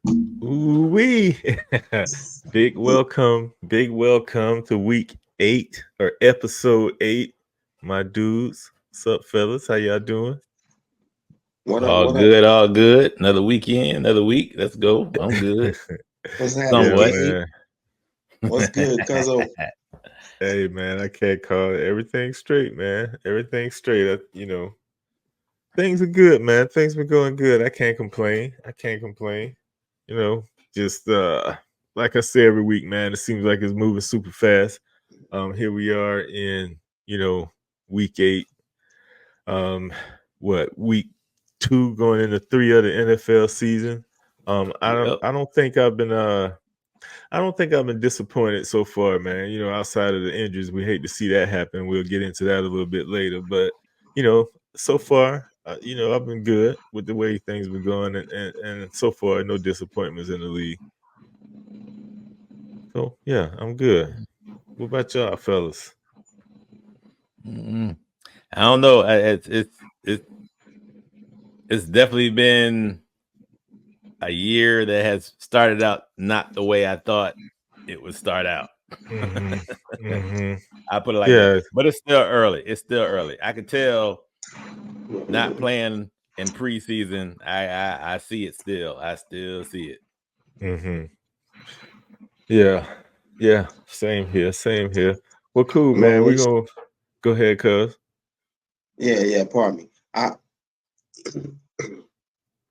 Ooh wee! Big welcome to week 8 or episode 8, my dudes. What's up, fellas? How y'all doing? What up? All What up? good, all good. Another weekend, another week. Let's go. I'm good. What's happening, Yeah, Somewhat. KC? man. What's good, Cuzzo? Hey, man, I can't call it. Everything straight, man. Everything straight. Things are good, man. Things been going good. I can't complain. You know, just like I say every week, man. It seems like it's moving super fast. Here we are in week 8. Um, week 2 going into 3 of the NFL season. I don't Yep. I don't think I've been disappointed so far, man. Outside of the injuries, we hate to see that happen. We'll get into that a little bit later, but so far, I've been good with the way things been going, and so far, no disappointments in the league. So yeah, I'm good. What about y'all, fellas? Mm-mm. I don't know. It's definitely been a year that has started out not the way I thought it would start out. Mm-hmm. Mm-hmm. I put it like that. Yeah. But it's still early. I can tell not playing in preseason. I see it still. I still see it. Mm-hmm. Yeah. Yeah. Same here. Same here. Well, cool, No, man. We're gonna go ahead, cuz. yeah. Pardon me.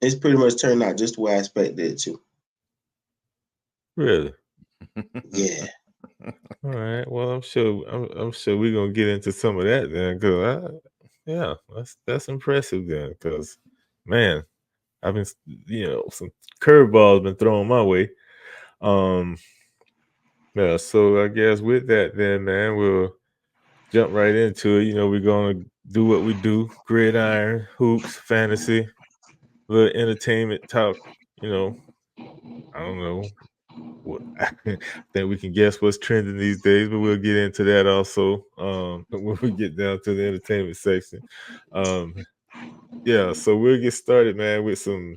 It's pretty much turned out just the way I expected it to. Really? Yeah. All right. Well, I'm sure we're gonna get into some of that then, cause yeah, that's impressive then, cause man, I've been some curveballs been thrown my way. Um, yeah. So I guess with that, then, man, we'll jump right into it. We're gonna do what we do: gridiron, hoops, fantasy, little entertainment talk. You know, I don't know. What I think we can guess what's trending these days, but we'll get into that also when we get down to the entertainment section. Um, yeah, so we'll get started, man, with some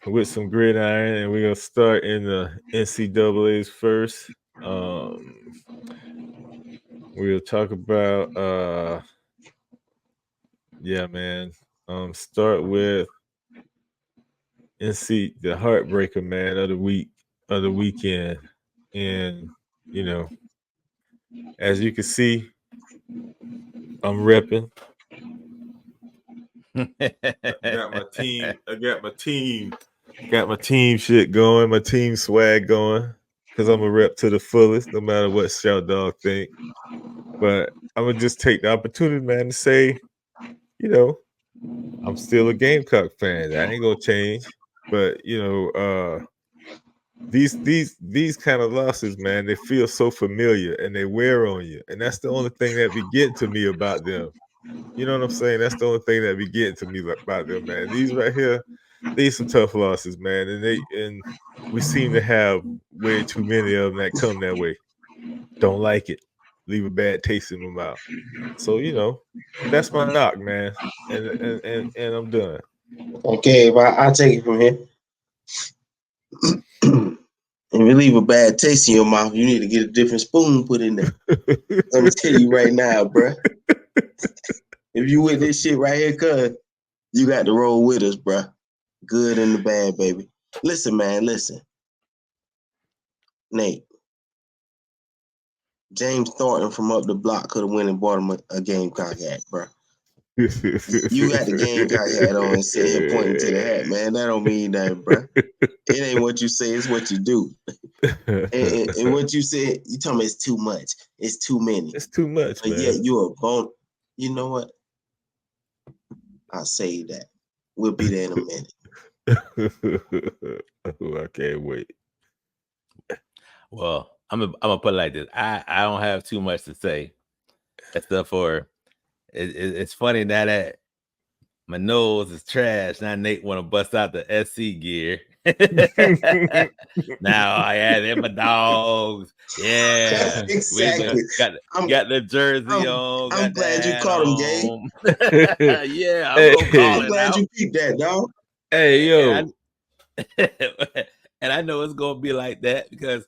with some gridiron, and we're gonna start in the NCAA's first. We'll talk about yeah, man. Start with the heartbreaker, man, of the weekend, and you know. As you can see, I'm repping. Got my team. I got my team shit going. My team swag going. Cause I'm a rep to the fullest, no matter what Shout Dog think. But I'm gonna just take the opportunity, man, to say, you know, I'm still a Gamecock fan. I ain't gonna change. But these kind of losses, man, they feel so familiar and they wear on you, and that's the only thing that be getting to me about them. You know what I'm saying? That's the only thing that be getting to me about them, man. These right here, these some tough losses, man, and we seem to have way too many of them that come that way. Don't like it, leave a bad taste in my mouth. So that's my knock, man, and I'm done. Okay, if I'll take it from here. If you leave a bad taste in your mouth, you need to get a different spoon put in there. Let me tell you right now, bruh. If you with this shit right here, cuz, you got to roll with us, bruh. Good and the bad, baby. Listen, man, listen. Nate, James Thornton from up the block could have went and bought him a Gamecock hat, bruh. You got the Gamecock hat on and sitting here pointing to the hat, man. That don't mean nothing, bruh. It ain't what you say, it's what you do. And what you said, you tell me it's too much. It's too many. It's too much, But man. yet you're a bone. You know what? I'll say that. We'll be there in a minute. I can't wait. Well, I'm gonna put it like this. I don't have too much to say, except for it's funny now that my nose is trash. Now Nate want to bust out the SC gear. Now they're my dogs. Yeah, Exactly. got the jersey on. I'm Got glad the you hat caught him, Gabe. on. Yeah, I'm gonna call I'm it glad out. you peeped that, dog. Hey, yo. And I know it's gonna be like that because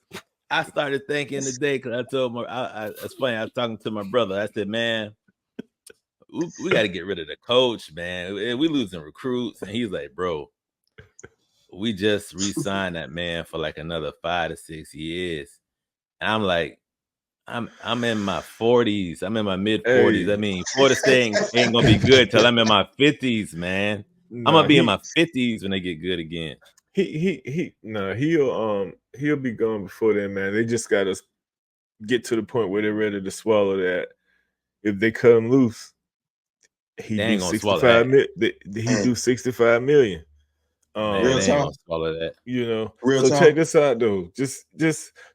I started thinking today because I told it's funny. I was talking to my brother. I said, "Man, we got to get rid of the coach, man. We losing recruits." And he's like, "Bro, we just re-signed that man for like another 5 to 6 years." And I'm like, I'm in my 40s. I'm in my mid 40s. Hey. I mean, Florida State ain't gonna be good till I'm in my 50s, man. I'm gonna be in my 50s when they get good again. He'll be gone before then, man. They just gotta get to the point where they're ready to swallow that. If they cut him loose, he do 65 million. He do 65 million. Man, they ain't gonna swallow that. You know. Real so talk. check this out though. Just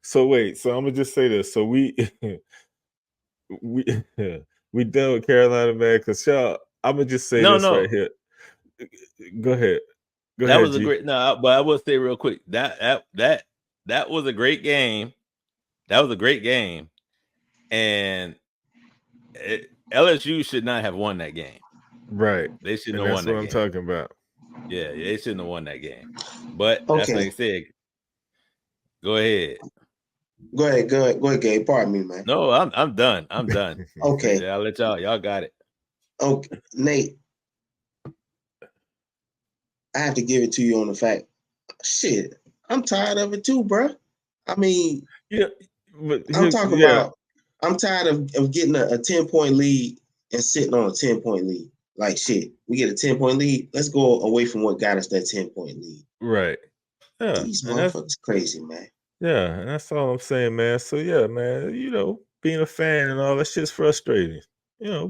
so wait. So I'm gonna just say this. So we done with Carolina, man. Cause y'all, I'm gonna just say this right here. Go ahead. That was a great but I will say real quick that was a great game. That was a great game, and LSU should not have won that game. Right. They shouldn't have won that game. That's what I'm talking about. Yeah, they shouldn't have won that game. But that's like I said. Go ahead. Go ahead, Gabe. Pardon me, man. No, I'm done. I'm done. Okay. Yeah, I'll let y'all got it. Okay, Nate. I have to give it to you on the fact, shit, I'm tired of it too, bro. I mean, yeah, but I'm talking about, I'm tired of getting a 10-point lead and sitting on a 10-point lead. Like, shit, we get a 10-point lead. Let's go away from what got us that 10-point lead. Right. Yeah. These motherfuckers crazy, man. Yeah, and that's all I'm saying, man. So, yeah, man, being a fan and all that shit's frustrating.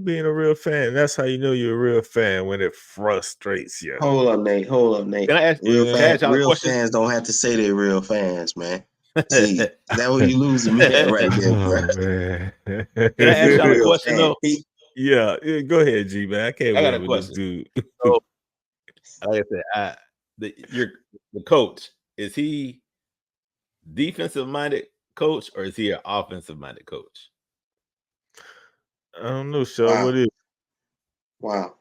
Being a real fan, that's how you know you're a real fan, when it frustrates you. Hold up, Nate. Can I ask real fans don't have to say they're real fans, man. See, that what you losing me at right there, bro. Man. Can I ask y'all a question though? Yeah, go ahead, G, man. I can't wait with this dude. So, like I said, the coach, is he defensive minded coach or is he an offensive minded coach? I don't know, Shaw. Wow. What is? Wow,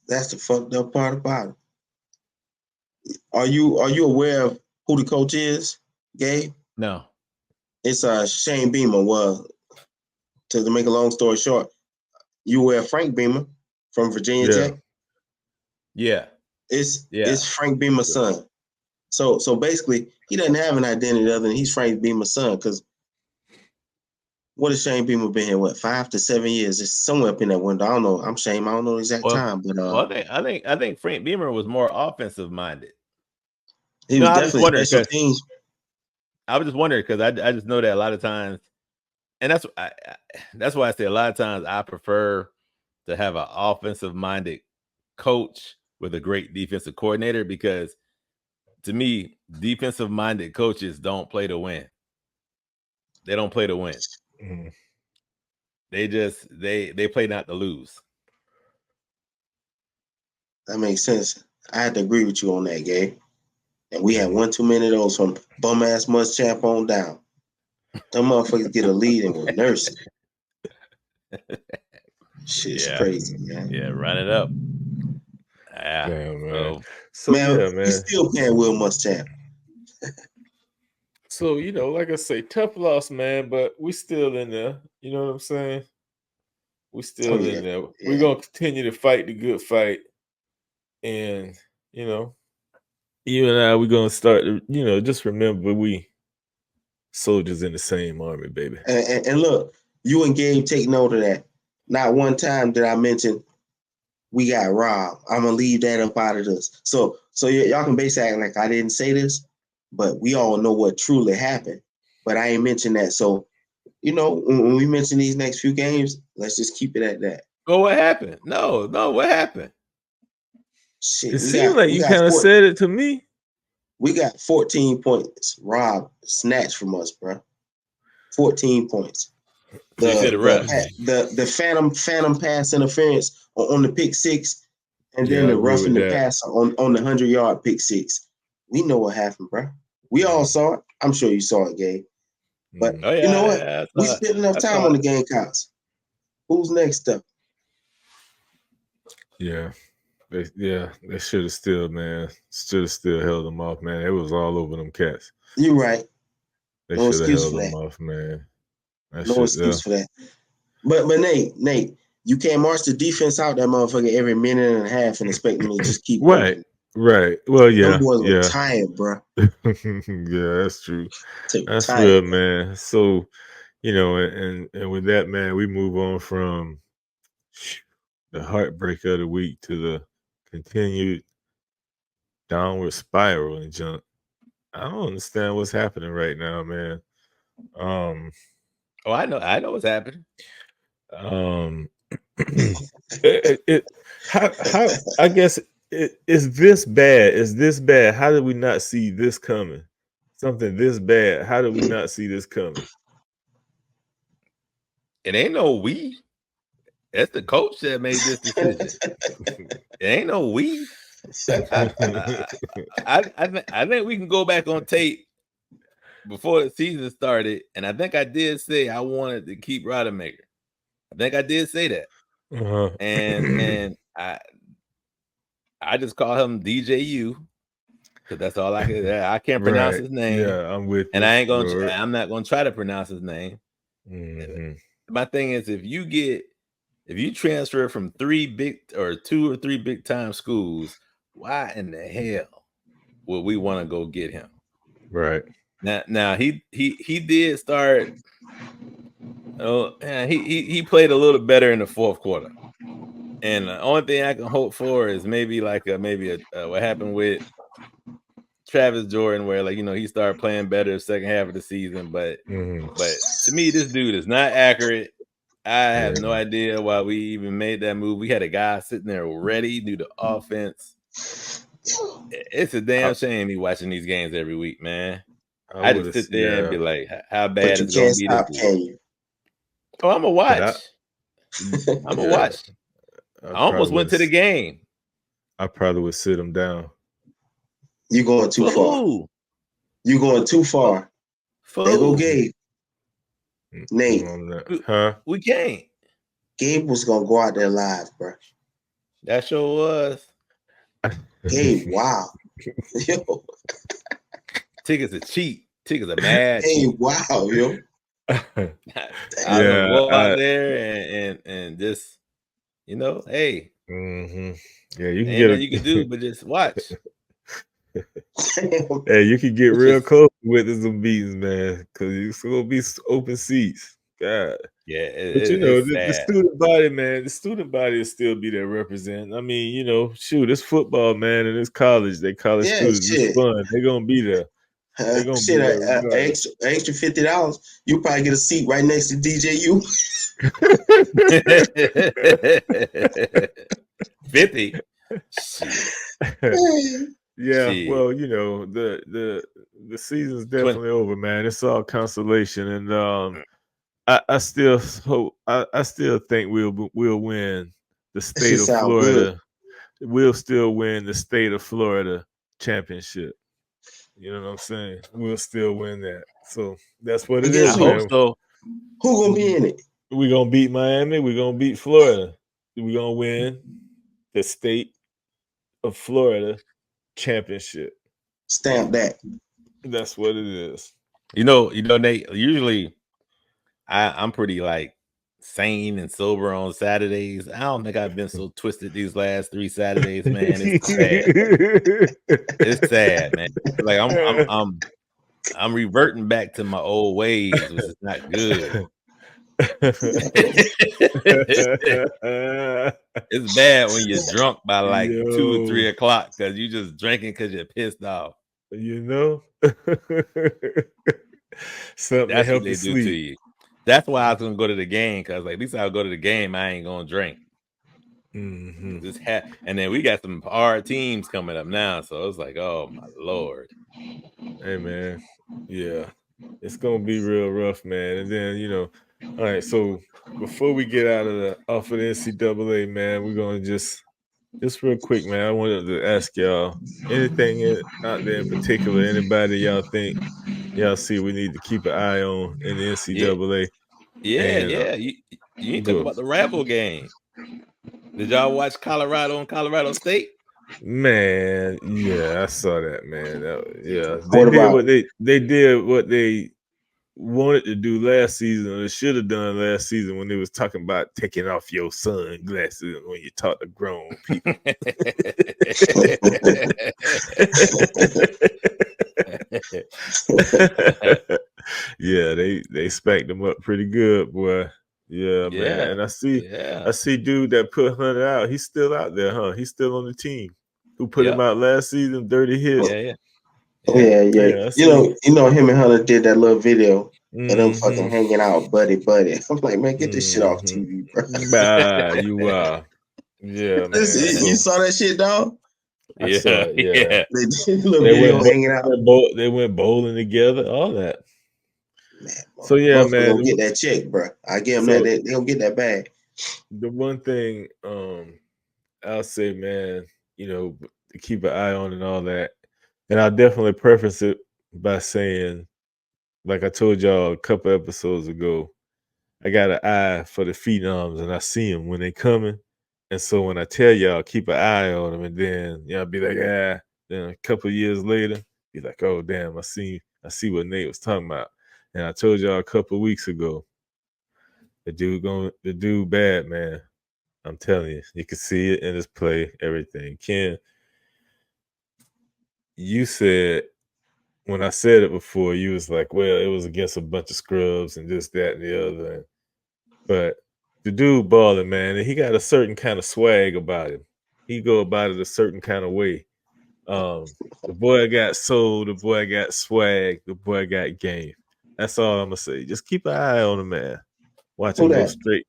that's the fucked up part about it. Are you aware of who the coach is, Gabe? No. It's Shane Beamer. Well, to make a long story short, you aware of Frank Beamer from Virginia Tech? Yeah. It's Frank Beamer's son. So basically, he doesn't have an identity other than he's Frank Beamer's son. Because what has Shane Beamer been here? What, 5 to 7 years? It's somewhere up in that window. I don't know. I don't know the exact time, but I think Frank Beamer was more offensive minded. He was definitely special teams. I was just wondering because I just know that a lot of times, and that's why I say a lot of times I prefer to have an offensive minded coach with a great defensive coordinator, because to me, defensive minded coaches don't play to win. They don't play to win. Mm-hmm. They just they play not to lose. That makes sense. I had to agree with you on that, Gabe. And we had one too many of those from bum ass Muschamp on down. Them motherfuckers get a lead and we're nursing. Shit's crazy, man. Yeah, run it up. Yeah, damn, man. Man, we still paying Will Muschamp. So, like I say, tough loss, man, but we still in there. You know what I'm saying? We still in there. Yeah. We're going to continue to fight the good fight. And, you and I, we're going to start, just remember we soldiers in the same army, baby. And look, you and Gabe take note of that. Not one time did I mention we got robbed. I'm going to leave that up out of this. So y'all can basically act like I didn't say this, but we all know what truly happened. But I ain't mentioned that. So, when we mention these next few games, let's just keep it at that. Oh, what happened? No, what happened? Shit, it seemed like you kind of said it to me. We got 14 points robbed, snatched from us, bro. 14 points. The phantom pass interference on the pick six, and then the roughing the pass on the 100-yard pick six. We know what happened, bro. We all saw it. I'm sure you saw it, Gabe. But you know what? We spent enough time on the Gamecocks. Who's next up? Yeah. They should have still, man. Should have still held them off, man. It was all over them cats. You're right. They No should have excuse held for them that. off, man. No excuse for that. But Nate, you can't march the defense out that motherfucker every minute and a half and expect them to just keep working. Right. Well, yeah. Them boys were tired, bro. Yeah, that's true. That's tired, real, man. So, you know, and with that, man, we move on from the heartbreak of the week to the continued downward spiral and junk. I don't understand what's happening right now, man. Oh, I know what's happening. How I guess is this bad? Is this bad? How did we not see this coming? Something this bad. How did we not see this coming? It ain't no we. That's the coach that made this decision. It ain't no we. I think we can go back on tape before the season started, and I think I did say I wanted to keep Rodemaker. I think I did say that. And I just call him DJU because that's all I can. I can't pronounce his name. Yeah, I'm with you. And I'm not gonna try to pronounce his name. Mm-hmm. My thing is, if you transfer from 2 or 3 big time schools, why in the hell would we want to go get him? Right. Now he did start. Oh, he played a little better in the fourth quarter. And the only thing I can hope for is maybe what happened with Travis Jordan, where he started playing better the second half of the season. But to me, this dude is not accurate. I have no idea why we even made that move. We had a guy sitting there ready to do the offense. It's a damn shame me watching these games every week, man. I just sit there and be like, how bad is it going to be this week? Oh, I'm going to watch. I'm going to watch. I almost went to the game. I probably would sit him down. You're going too far. You're going too far. There go Gabe. Nate. We can't. Gabe was going to go out there live, bro. That sure was. Gabe, wow. Yo. Tickets are cheap. Tickets are mad cheap. Hey, wow, yo. I go out there and just, hey. Mm-hmm. Yeah, you can ain't nothing you can do but just watch. Hey, you can get real close with some beats, man, because it's gonna be open seats. God. Yeah, but the student body, man, the student body will still be there representing. I mean, it's football, man, and it's college. They college students. It's fun. They're gonna be there. They're gonna be there. Extra $50, you probably get a seat right next to DJU. 50. Yeah, well, the season's definitely over, man. It's all consolation, and I still hope. I still think we'll win the state of Florida. We'll still win the state of Florida championship. You know what I'm saying? We'll still win that. So that's what it is, man. Hope so. Who gonna be in it? We're gonna beat Miami. We're gonna beat Florida. We're gonna win the state of Florida championship. Stamp that. That's what it is. Nate, usually I'm pretty sane and sober on Saturdays. I don't think I've been so twisted these last 3 Saturdays, man. It's sad. It's sad, man. Like I'm reverting back to my old ways, which is not good. It's bad when you're drunk by 2 or 3 o'clock because you just drinking because you're pissed off. Something that's to help what they you do sleep. to you. That's why I was gonna go to the game, because at least I'll go to the game. I ain't gonna drink. Mm-hmm. And then we got some hard teams coming up now, so it's like, oh my Lord. Hey man, yeah, it's gonna be real rough, man. And then all right. So before we get off of the NCAA, man, we're gonna just real quick, man. I wanted to ask y'all anything out there in particular. Anybody y'all think y'all see we need to keep an eye on in the NCAA? Yeah. You ain't talking about the rival game. Did y'all watch Colorado and Colorado State? Man, yeah, I saw that, man. Yeah, What about they did what they wanted to do last season, or they should have done last season when they was talking about taking off your sunglasses when you talk to grown people. Yeah, they spanked them up pretty good, boy. Yeah, man. And I see dude that put Hunter out. He's still out there, huh? He's still on the team. Who put him out last season? Dirty hits. Yeah. Yeah. You know, him and Hunter did that little video of them fucking hanging out, buddy. I'm like, man, get this shit off TV, bro. You are. Yeah, man. You saw that shit, dog? I saw it, yeah. They did a little video hanging out. They went bowling together, all that. Man, so yeah, man, gonna get that check, bro. I give them that. They gonna get that bag. The one thing I'll say, man, you know, to keep an eye on and all that, and I'll definitely preface it by saying, like I told y'all a couple episodes ago, I got an eye for the phenoms, and I see them when they coming. And so when I tell y'all, keep an eye on them, and then y'all be like, then a couple of years later, be like, oh damn, I see what Nate was talking about. And I told y'all a couple of weeks ago, the dude bad, man. I'm telling you can see it in his play, everything. Ken, you said, when I said it before, you was like, well, it was against a bunch of scrubs and this, that, and the other. But the dude balling, man, and he got a certain kind of swag about him. He go about it a certain kind of way. The boy got soul, the boy got swag, the boy got game. That's all I'm gonna say. Just keep an eye on him, man. Watch him go straight.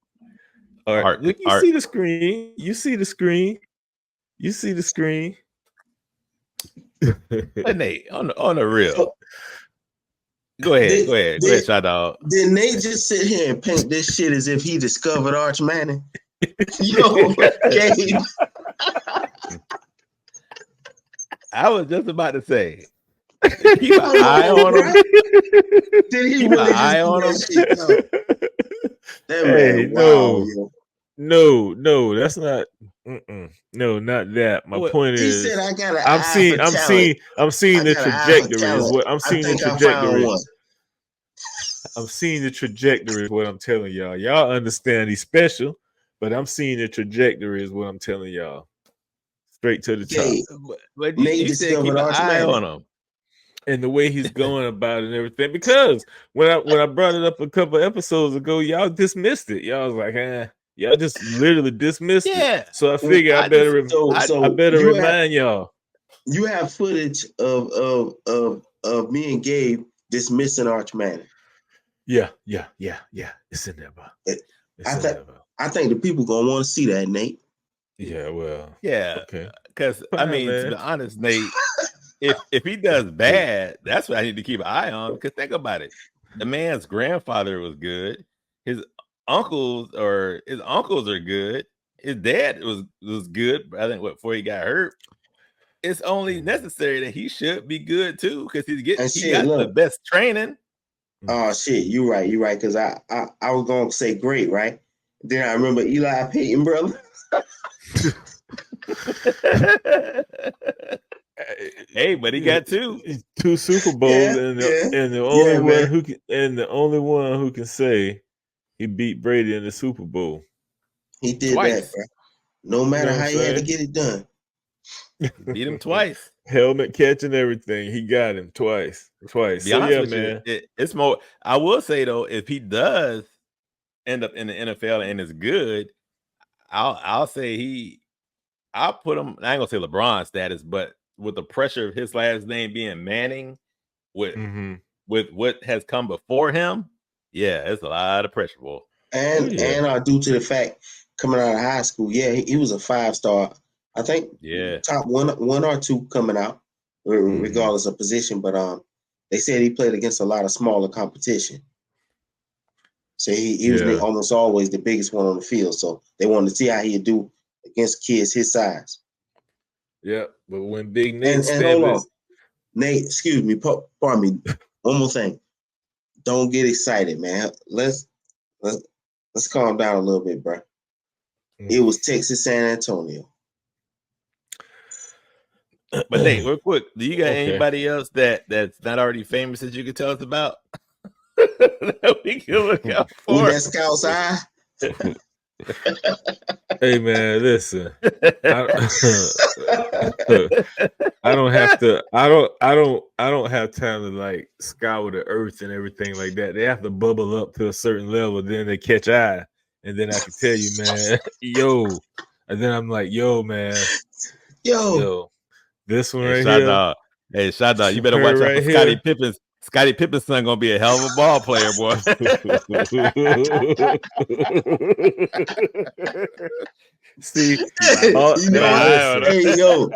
All right, look, you see the screen. You see the screen. You see the screen. Nate, on the real. Go ahead, shout out. Did Nate just sit here and paint this shit as if he discovered Arch Manning? Yo, Gabe. I was just about to say, keep an eye on him. Did he really just eye on him? That man, wow, yo. No, that's not. No, not that. My point is, he said, "I got I'm seeing the trajectory. I'm seeing the trajectory. I'm seeing the trajectory. Is what I'm telling y'all. Y'all understand he's special, but I'm seeing the trajectory. Is what I'm telling y'all. Straight to the top. But you said keep an eye on him. And the way he's going about it and everything, because when I brought it up a couple episodes ago, y'all dismissed it. Y'all was like, y'all just literally dismissed it. So I figure I better remind y'all. You have footage of me and Gabe dismissing Arch Manning. Yeah. It's in there, bro. I think the people gonna want to see that, Nate. Yeah, well. Yeah. Okay. Because I mean, to be honest, Nate. If he does bad, that's what I need to keep an eye on. Because think about it, the man's grandfather was good. His uncles are good. His dad was good. I think before he got hurt. It's only necessary that he should be good too, because he got the best training. Oh shit, you're right. Because I was gonna say great, right? Then I remember Eli Payton, brother. Hey, but he got two Super Bowls, and the only one who can say he beat Brady in the Super Bowl. He did twice. That, bro. No matter how he had to get it done. Beat him twice. Helmet catch and everything. He got him twice. So yeah, man. It's more. I will say though, if he does end up in the NFL and is good, I'll say I'll put him. I ain't gonna say LeBron status, but with the pressure of his last name being Manning, with what has come before him, yeah, it's a lot of pressure, boy. And due to the fact coming out of high school, he was a 5-star. I think top one or two coming out, regardless of position. But they said he played against a lot of smaller competition. So he was almost always the biggest one on the field. So they wanted to see how he'd do against kids his size. Yeah, but when Big Nate and hold on, Nate, excuse me, pardon me. One more thing, don't get excited, man. Let's calm down a little bit, bro. It was Texas San Antonio. But Nate, real quick, do you got Okay. anybody else that's not already famous that you could tell us about? That we can look out for. With that scout's eye. Hey man, listen. I don't have to. I don't have time to like scour the earth and everything like that. They have to bubble up to a certain level, then they catch eye, and then I can tell you, man, yo. And then I'm like, yo, man, yo, this one right here. Hey, Shot Dog, you better watch out for Scottie Pippen's. Scottie Pippen's son gonna be a hell of a ball player, boy. See, hey yo,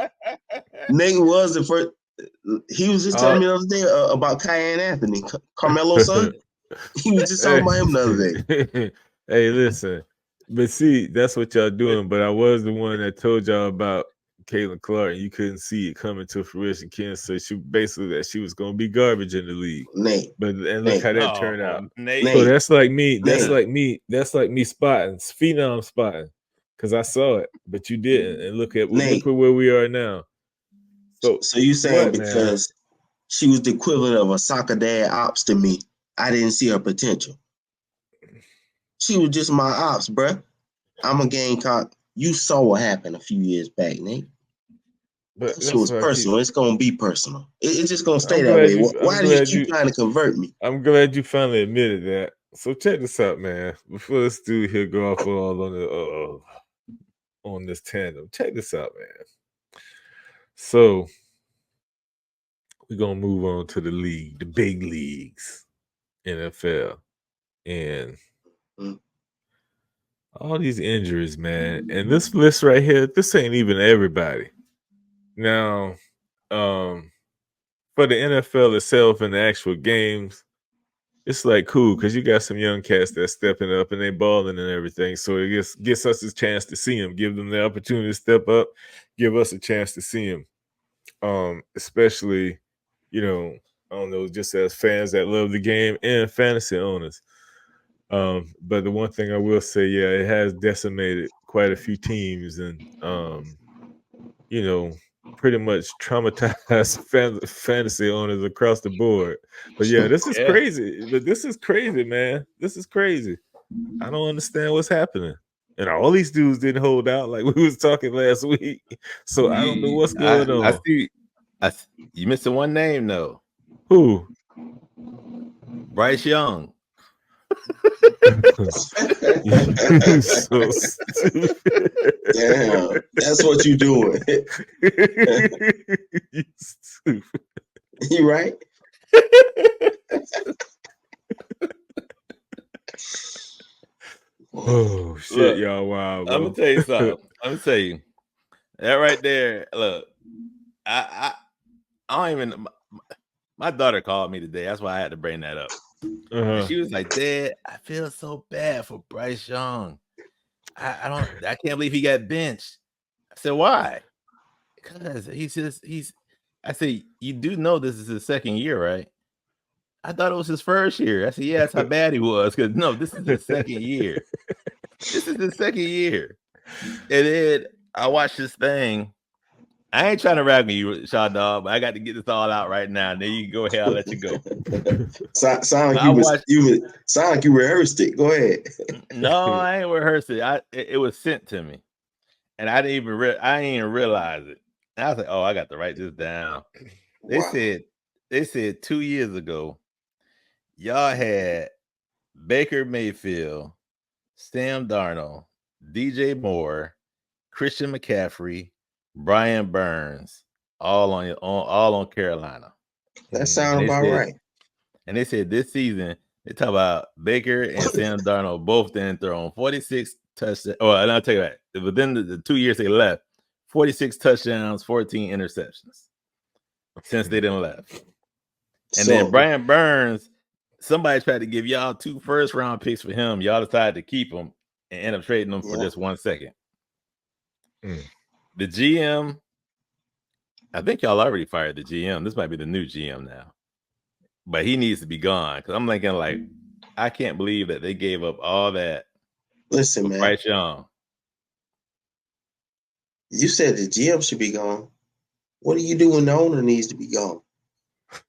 Nate was the first. He was just telling me the other day about Kyan Anthony, Carmelo's son. He was just talking about him the other day. Hey, listen, but see, that's what y'all doing. But I was the one that told y'all about Caitlin Clark, and you couldn't see it coming to fruition. Ken said she basically that she was going to be garbage in the league. Nate, look how that turned out. Nate. So that's like me. That's like me. That's like me spotting Phenom spotting because I saw it, but you didn't. And look where we are now. So you saying because she was the equivalent of a soccer dad ops to me, I didn't see her potential. She was just my ops, bruh. I'm a Gamecock. You saw what happened a few years back, Nate. But it was personal. It's gonna be personal. It's just gonna stay that way. Why do you keep trying to convert me? I'm glad you finally admitted that. So check this out, man. Before this dude here go off all on this tandem, check this out, man. So we're gonna move on to the league, the big leagues, NFL, and all these injuries, man. And this list right here, this ain't even everybody. Now, for the NFL itself and the actual games, it's like cool because you got some young cats that's stepping up and they balling and everything. So it gets us a chance to see them, give them the opportunity to step up, give us a chance to see them. Especially, I don't know, just as fans that love the game and fantasy owners. But the one thing I will say, it has decimated quite a few teams and, pretty much traumatized fantasy owners across the board. But this is crazy. But this is crazy, man. This is crazy. I don't understand what's happening. And all these dudes didn't hold out like we was talking last week. So I don't know what's going on. I see. You missing one name though. Who? Bryce Young. So stupid. Damn, that's what you doing. You stupid. You right? Oh shit, look, y'all! Wow, bro. I'm gonna tell you something. I'm gonna tell you that right there. Look, I don't even. My daughter called me today. That's why I had to bring that up. She was like, "Dad, I feel so bad for Bryce Young. I can't believe he got benched." I said, "Why?" Because I said, "You do know this is his second year, right?" I thought it was his first year. I said, "Yeah, that's how bad he was." Because no, this is his second year. This is his second year. And then I watched this thing. I ain't trying to rag on you, Shaw Dog, but I got to get this all out right now. Then you can go ahead. I'll let you go. Sound like you rehearsed it. Go ahead. No, I ain't rehearsed it. It was sent to me, and I didn't even realize it. And I was like, "Oh, I got to write this down." They said 2 years ago, y'all had Baker Mayfield, Sam Darnold, DJ Moore, Christian McCaffrey, Brian Burns, all on Carolina. That sounds about right. And they said this season, they talk about Baker and Sam Darnold both didn't throw on 46 touchdowns. Oh, and I'll tell you that. Within the 2 years they left, 46 touchdowns, 14 interceptions since they didn't left. And then Brian Burns, somebody tried to give y'all 2 first-round picks for him. Y'all decided to keep him and end up trading them for just 1 second. The GM, I think y'all already fired the GM. This might be the new GM now. But he needs to be gone. Because I'm thinking, like, I can't believe that they gave up all that. Listen, man. Bryce Young. You said the GM should be gone. What do you do when the owner needs to be gone?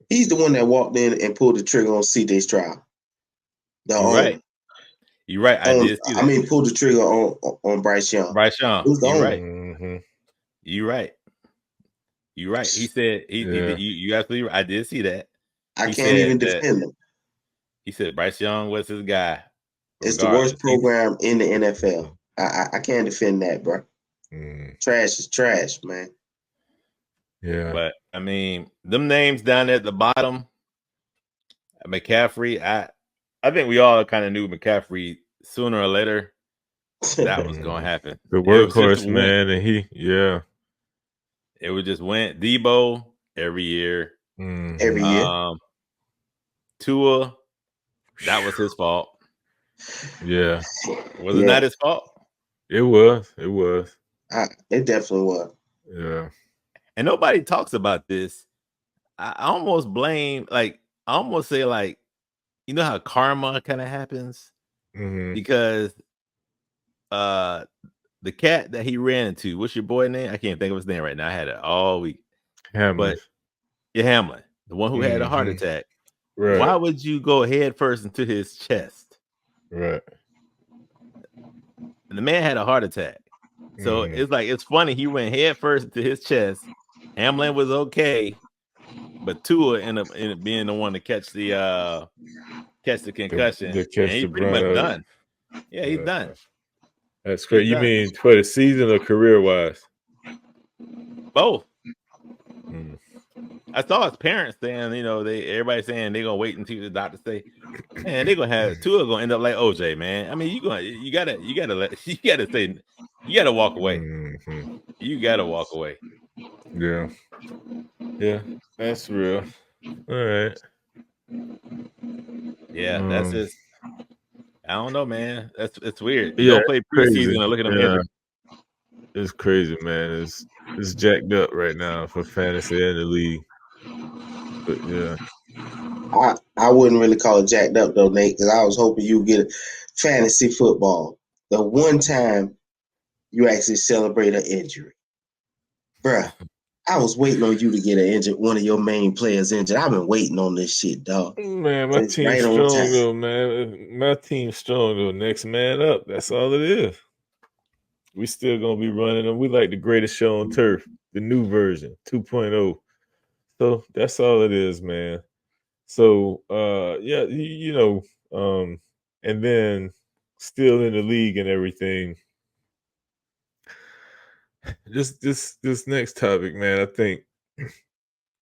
He's the one that walked in and pulled the trigger on CJ Stroud. The You're owner. right. You're right. I did see that. I mean, pulled the trigger on Bryce Young. Bryce Young. Who's the You're owner? right. Mm-hmm. You're right. You're right. He said you absolutely right. I did see that. I can't even defend him. He said Bryce Young was his guy. It's the worst program in the NFL. I can't defend that, bro. Trash is trash, man. Yeah. But I mean, them names down at the bottom, McCaffrey, I think we all kind of knew McCaffrey sooner or later that was gonna happen. The workhorse, man, and it would just went Debo every year. Every year. Tua, that was his fault. Yeah. Was it not his fault? It was. It definitely was. Yeah. And nobody talks about this. I almost blame, I almost say, you know how karma kind of happens? Because the cat that he ran into, what's your boy name? I can't think of his name right now. I had it all week. Hamlin. Hamlin, the one who had a heart attack. Right. Why would you go head first into his chest? Right. And the man had a heart attack. So it's funny. He went head first into his chest. Hamlin was okay, but Tua ended up being the one to catch the concussion. And he's pretty much done. Yeah, he's done. That's great. You mean for the season or career wise? Both. I saw his parents saying, everybody saying they're gonna wait until the doctor say, man, they're gonna have Tua gonna end up like OJ, man. I mean, you gotta walk away. You gotta walk away. Yeah. Yeah, that's real. All right. Yeah, that's just, I don't know, man. It's weird. Yeah, don't play preseason and look at them injured. It's crazy, man. It's jacked up right now for fantasy and the league. But yeah. I wouldn't really call it jacked up though, Nate, because I was hoping you get fantasy football. The one time you actually celebrate an injury. Bruh, I was waiting on you to get one of your main players injured. I've been waiting on this shit, dog. Man, my team's strong though, man. My team's strong though. Next man up. That's all it is. We still gonna be running them. We like the greatest show on turf, the new version, 2.0. So that's all it is, man. So yeah, and then still in the league and everything. This next topic, man, I think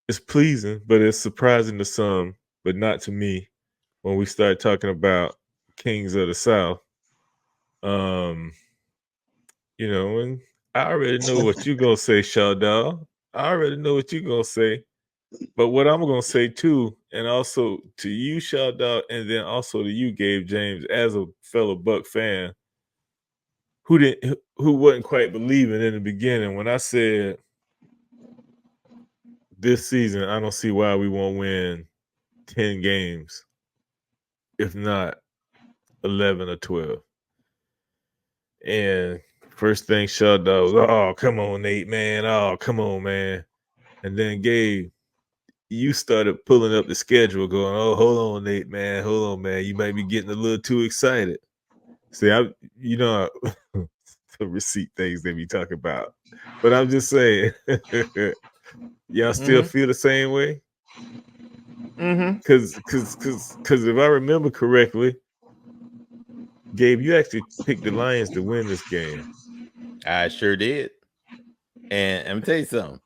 it's pleasing, but it's surprising to some, but not to me, when we start talking about Kings of the South. And I already know what you're gonna say, Showdown. I already know what you're gonna say. But what I'm gonna say too, and also to you, Showdown, and then also to you, Gabe James, as a fellow Buck fan, who wasn't quite believing in the beginning when I said this season, I don't see why we won't win 10 games, if not 11 or 12. And first thing Showdown was, oh, come on, Nate, man. Oh, come on, man. And then Gabe, you started pulling up the schedule going, oh, hold on, Nate, man. Hold on, man. You might be getting a little too excited. See, the receipt things they be talking about. But I'm just saying, y'all still feel the same way? Because if I remember correctly, Gabe, you actually picked the Lions to win this game. I sure did. And let me tell you something.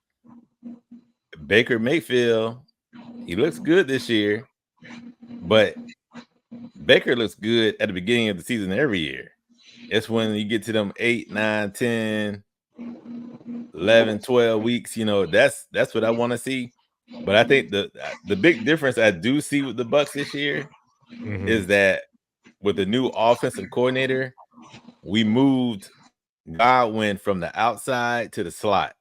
Baker Mayfield, he looks good this year, but Baker looks good at the beginning of the season every year. It's when you get to them 8, 9, 10, 11, 12 weeks, that's what I want to see. But I think the big difference I do see with the Bucs this year is that with the new offensive coordinator, we moved Godwin from the outside to the slot.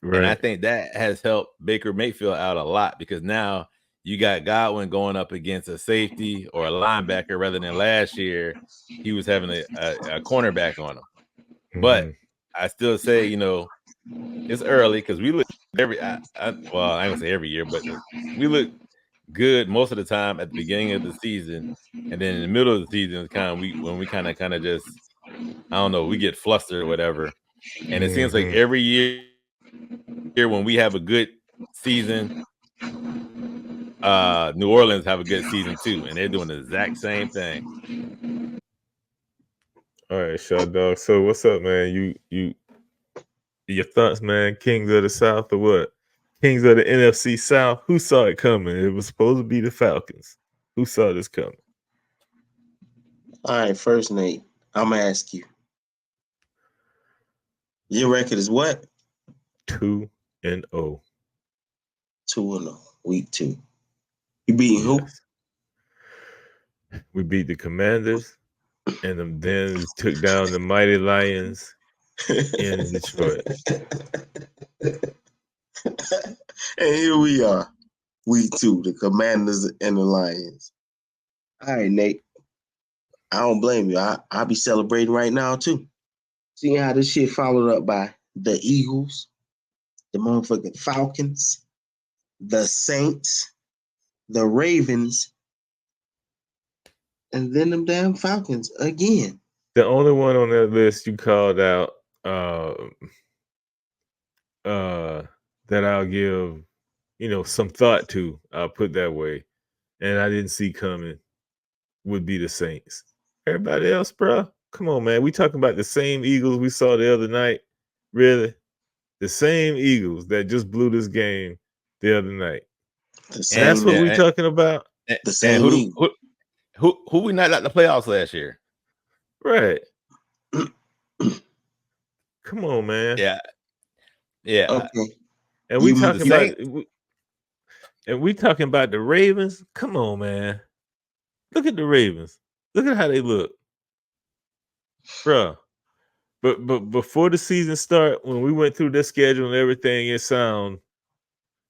Right. And I think that has helped Baker Mayfield out a lot because now you got Godwin going up against a safety or a linebacker rather than last year he was having a cornerback on him. But I still say, it's early because we look every. I ain't gonna say every year, but we look good most of the time at the beginning of the season, and then in the middle of the season is kind of when we kind of just, I don't know, we get flustered or whatever. And it seems like every year when we have a good season, New Orleans have a good season too, and they're doing the exact same thing. All right, Shaw Dog. So what's up, man? Your thoughts, man? Kings of the South or what? Kings of the NFC South. Who saw it coming? It was supposed to be the Falcons. Who saw this coming? All right, first, Nate, I'm gonna ask you. Your record is what? 2-0. 2-0, week 2. You beating who? We beat the Commanders, and then we took down the Mighty Lions in Detroit. And here we are, week 2, the Commanders and the Lions. All right, Nate. I don't blame you. I'll be celebrating right now, too. Seeing how this shit followed up by the Eagles, the motherfucking Falcons, the Saints, the Ravens, and then them damn Falcons again. The only one on that list you called out that I'll give, some thought to, I'll put that way, and I didn't see coming, would be the Saints. Everybody else, bro, come on, man. We talking about the same Eagles we saw the other night? Really? The same Eagles that just blew this game the other night. That's what we're talking about? The same Eagles. Who we not at the playoffs last year? Right. Come on, man. Yeah. Okay. And we talking about the Ravens. Come on, man. Look at the Ravens. Look at how they look, bro. But before the season start, when we went through the schedule and everything, it sounded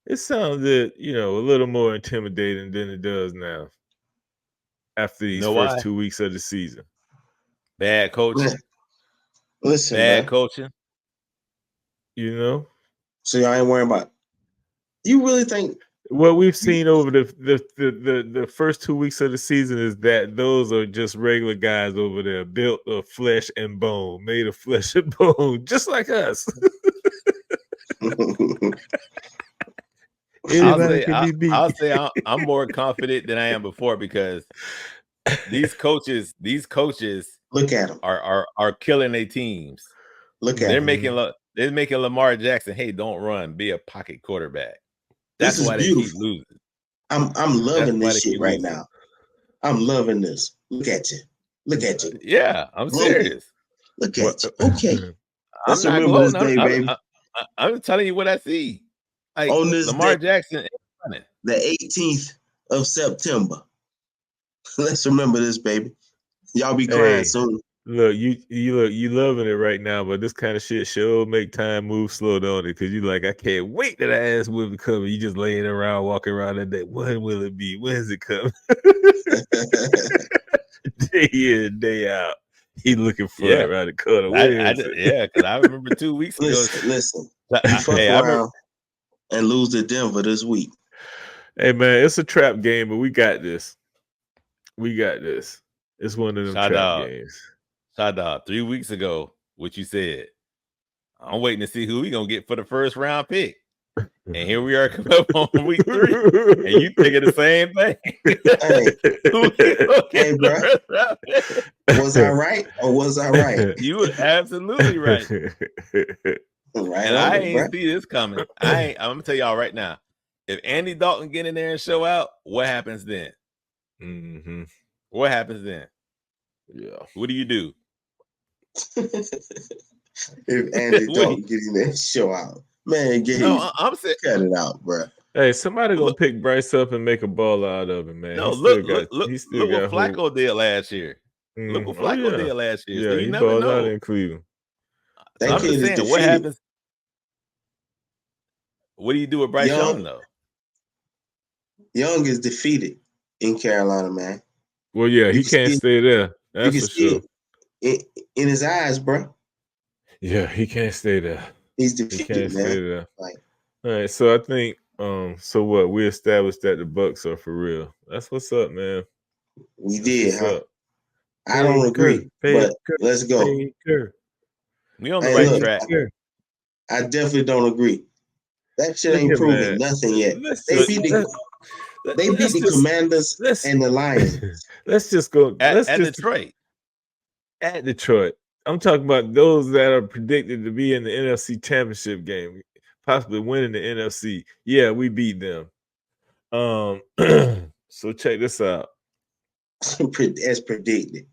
a little more intimidating than it does now. After these first 2 weeks of the season, bad coaching. Listen, bad man. coaching. So y'all ain't worrying about. You really think what we've seen over the first 2 weeks of the season is that those are just regular guys over there, built of flesh and bone, made of flesh and bone, just like us. I'll say I'm more confident than I am before because these coaches look at them are killing their teams. Look at they're making Lamar Jackson, hey, don't run, be a pocket quarterback. That's why they keep losing. I'm loving this shit right now. I'm loving this. Look at you. Yeah, I'm serious. Look at you. Okay. I'm not gloating. Baby. I'm telling you what I see. Like on this Lamar Jackson, the 18th of September. Let's remember this, baby. Y'all be crying soon. Look, you loving it right now, but this kind of shit sure make time move slow, don't it? Because you like, I can't wait that ass will be coming. You just laying around, walking around that day. When will it be? When's it coming? Day in, day out. He looking for it around the corner. Because I remember 2 weeks ago. Listen. Fuck around and lose to Denver this week. Hey man, it's a trap game, but we got this. It's one of them trap games. Shada, 3 weeks ago, what you said. I'm waiting to see who we gonna get for the first round pick. And here we are coming up on week 3. And you thinking the same thing. Hey bro. Was I right or was I right? You were absolutely right. Right, and I ain't see this coming. I'm gonna tell y'all right now. If Andy Dalton get in there and show out, what happens then? Mm-hmm. What happens then? Yeah. What do you do? If Andy Dalton get in there and show out, man, I'm saying, cut it out, bro. Hey, somebody gonna pick Bryce up and make a ball out of him, man. No, look what Flacco did last year. Look what Flacco did last year. Yeah, so you he never balled know. out in Cleveland. So I'm just saying, what happens? What do you do with Bryce Young, though? Young is defeated in Carolina, man. Well, yeah, he can't stay there. That's for sure. In his eyes, bro. Yeah, he can't stay there. He's He defeated, can't man. stay there. Like, All right, so I think so what we established that the Bucks are for real. That's what's up, man. we That's did, what's huh? up. I don't agree, but let's go. We on the Hey, right look, track. I definitely don't agree. That shit Look ain't here, proven man. nothing yet. Let's They just- beat the they beat let's the just- Commanders let's- and the Lions. Let's just go. At Detroit. At Detroit. I'm talking about those that are predicted to be in the NFC Championship game, possibly winning the NFC. Yeah, we beat them. So check this out. As predicted.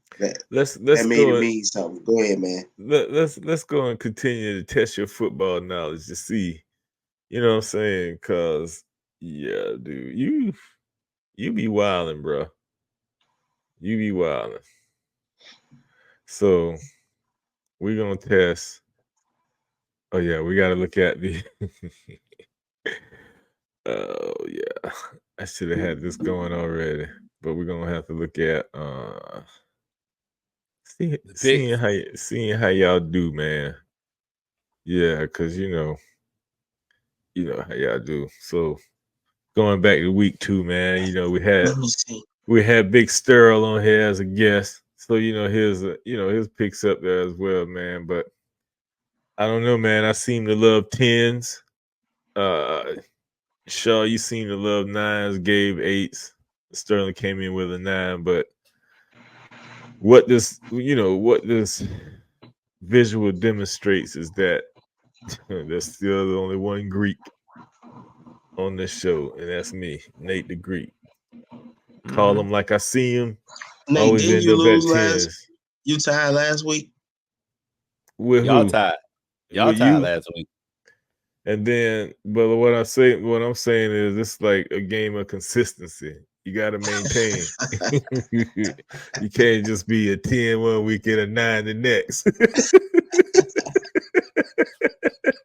Let's That made go. it mean something. Go ahead, man. Let's go and continue to test your football knowledge to see. You know what I'm saying? Cause yeah, dude, you be wilding, bro. You be wilding. So we're gonna test. Oh yeah, we gotta look at the oh yeah. I should have had this going already. But we're gonna have to look at seeing how y'all do, man. Yeah, because you know how y'all do. So going back to week 2, man, we had Big Sterl on here as a guest. So his picks up there as well, man. But I don't know, man. I seem to love 10s. Shaw, you seem to love 9s, Gabe 8s. Sterling came in with a 9, but what this visual demonstrates is that there's still only one Greek on this show, and that's me, Nate the Greek. Call him like I see him. Nate, always didn't end you up lose at 10s. You tied last week? With Y'all who? tied. Y'all With tied you? last week. And then, but what I'm saying is, it's like a game of consistency. You got to maintain. You can't just be a 10 one week and a 9 the next.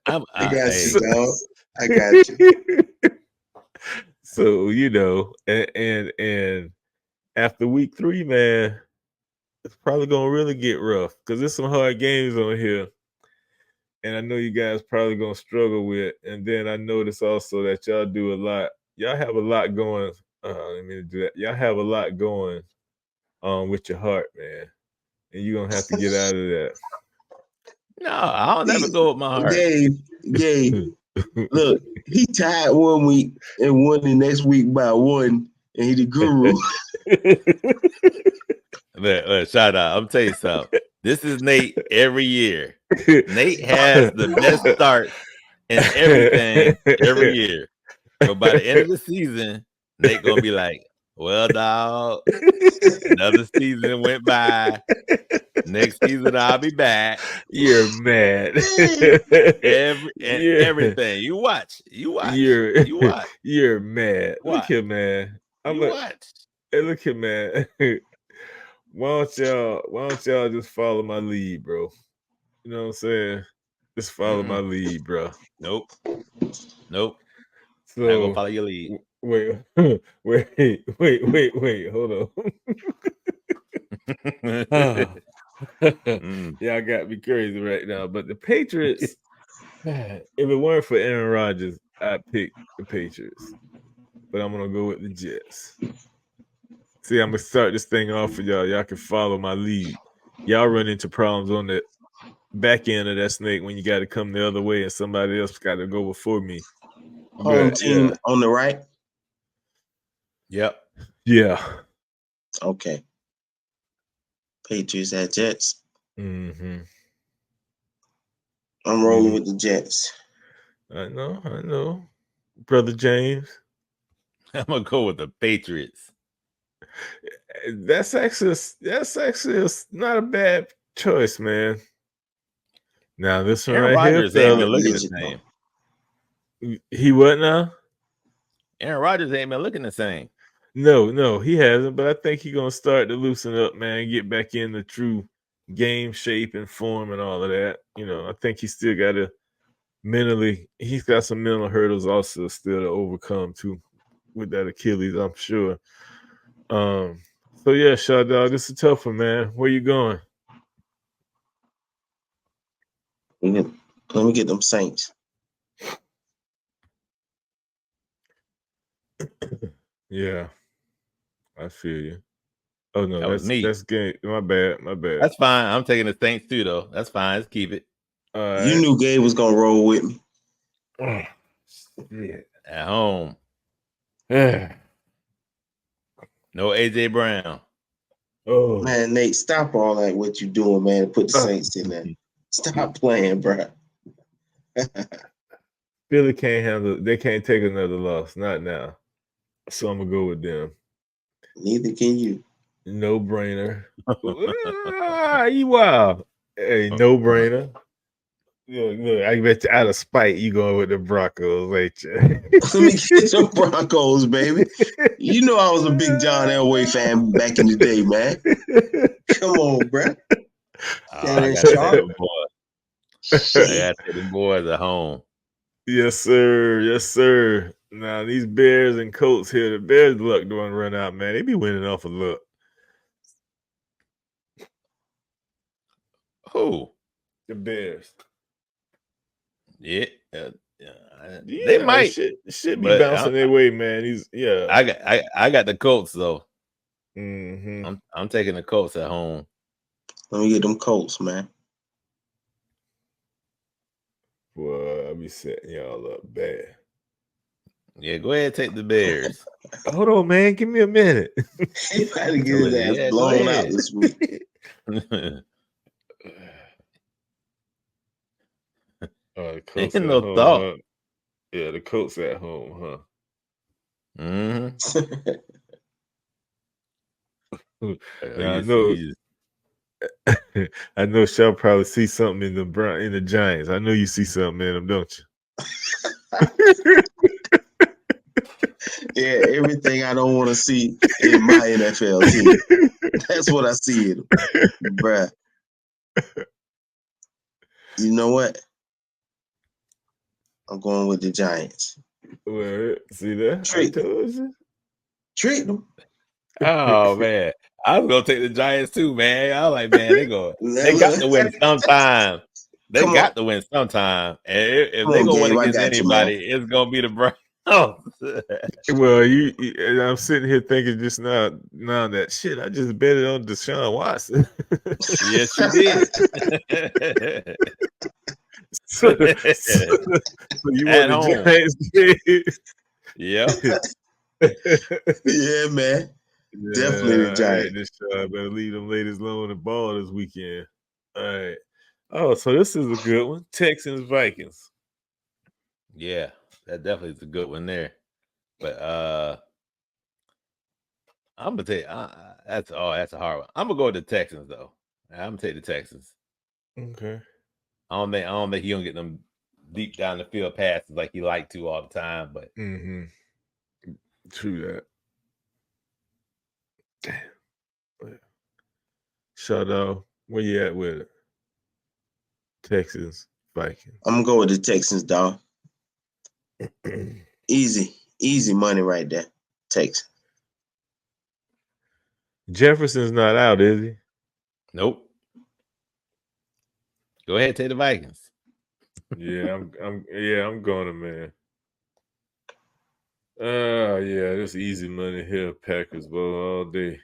I got you, dog. I got you. So and after week 3, man, it's probably gonna really get rough because there's some hard games on here. And I know you guys probably gonna struggle with. And then I notice also that y'all do a lot. Y'all have a lot going. Let me do that. Y'all have a lot going with your heart, man. And you're gonna have to get out of that. No, I don't ever go with my heart. Gabe, look, he tied 1 week and won the next week by 1, and he the guru. Look, shout out. I'm tell you something. This is Nate every year. Nate has the best start in everything every year. But by the end of the season, Nate gonna be like, well, dog, another season went by. Next season I'll be back. You're mad. Everything. You watch. You're mad. Watch. Look here, man. Watch. Hey, look here, man. Why don't y'all just follow my lead, bro? You know what I'm saying? Just follow my lead, bro. Nope. So Not gonna follow your lead. Wait, hold on. Y'all got me crazy right now. But the Patriots, if it weren't for Aaron Rodgers, I'd pick the Patriots. But I'm gonna go with the Jets. See, I'm gonna start this thing off for y'all. Y'all can follow my lead. Y'all run into problems on the back end of that snake when you got to come the other way and somebody else got to go before me. Home team on the right? Yep. Yeah. Okay. Patriots at Jets. Mm-hmm. I'm rolling with the Jets. I know. Brother James. I'm gonna go with the Patriots. That's actually not a bad choice, man. Now this one Aaron right Rodgers here, ain't been looking the same. He what now? Aaron Rodgers ain't been looking the same. No, he hasn't. But I think he's gonna start to loosen up, man. Get back in the true game shape and form and all of that. I think he still got to mentally. He's got some mental hurdles also still to overcome too with that Achilles, I'm sure. So yeah, Shaw Dog, this is a tough one, man. Where you going? Let me get them Saints. Yeah, I feel you. Oh no, That was me. that's game. My bad. That's fine. I'm taking the Saints too, though. That's fine. Let's keep it. You knew Gabe was gonna roll with me. Oh, shit. At home. No AJ Brown. Oh Man, Nate, stop all that. What you doing, man? Put the Saints in there. Stop playing, bro. Philly can't handle. They can't take another loss. Not now. So I'm gonna go with them. Neither can you. No brainer. You wild. Hey, no brainer. Look, I bet you out of spite you going with the Broncos, ain't you? Let me get some Broncos, baby. You know I was a big John Elway fan back in the day, man. Come on, bro. I got them boys. I got them boys at home. Yes, sir. Yes, sir. Now these Bears and Colts here, the Bears' luck don't run out, man. They be winning off of luck. Who? The Bears. Yeah. They might should be bouncing their way, man. I got the Colts though. Mm-hmm. I'm taking the Colts at home. Let me get them Colts, man. Well, I'll be setting y'all up bad. Yeah, go ahead and take the Bears. Hold on, man. Give me a minute. He about to get his ass blown out this week. The Colts Ain't no home, thought. huh? Yeah, the Colts at home, huh? Mm-hmm. I know Shell probably see something in the Giants. I know you see something in them, don't you? Yeah, everything I don't want to see in my NFL team. That's what I see in them. Bruh. You know what? I'm going with the Giants. Well, see that? Trick them. Oh man, I was gonna take the Giants too, man. I was like, man, they got to win sometime. They got to win sometime, and if they gonna win against anybody, it's gonna be the Browns. Well, I'm sitting here thinking just now that shit. I just bet it on Deshaun Watson. Yes, you did. so you At want home. the Giants? Yeah, man. Yeah, definitely the Giants. I better leave them ladies alone and ball this weekend. All right. Oh, so this is a good one. Texans Vikings. Yeah, that definitely is a good one there. But I'm gonna take that's a hard one. I'm gonna go with the Texans though. I'm gonna take the Texans. Okay. I don't think he gonna get them deep down the field passes like he like to all the time, but true that. Damn. Shadow, where you at with it? Texans, Vikings. I'm gonna go with the Texans, dog. Easy money right there. Texans. Jefferson's not out, is he? Nope. Go ahead, take the Vikings. Yeah, I'm going to, man. Yeah, this easy money here. Packers ball all day.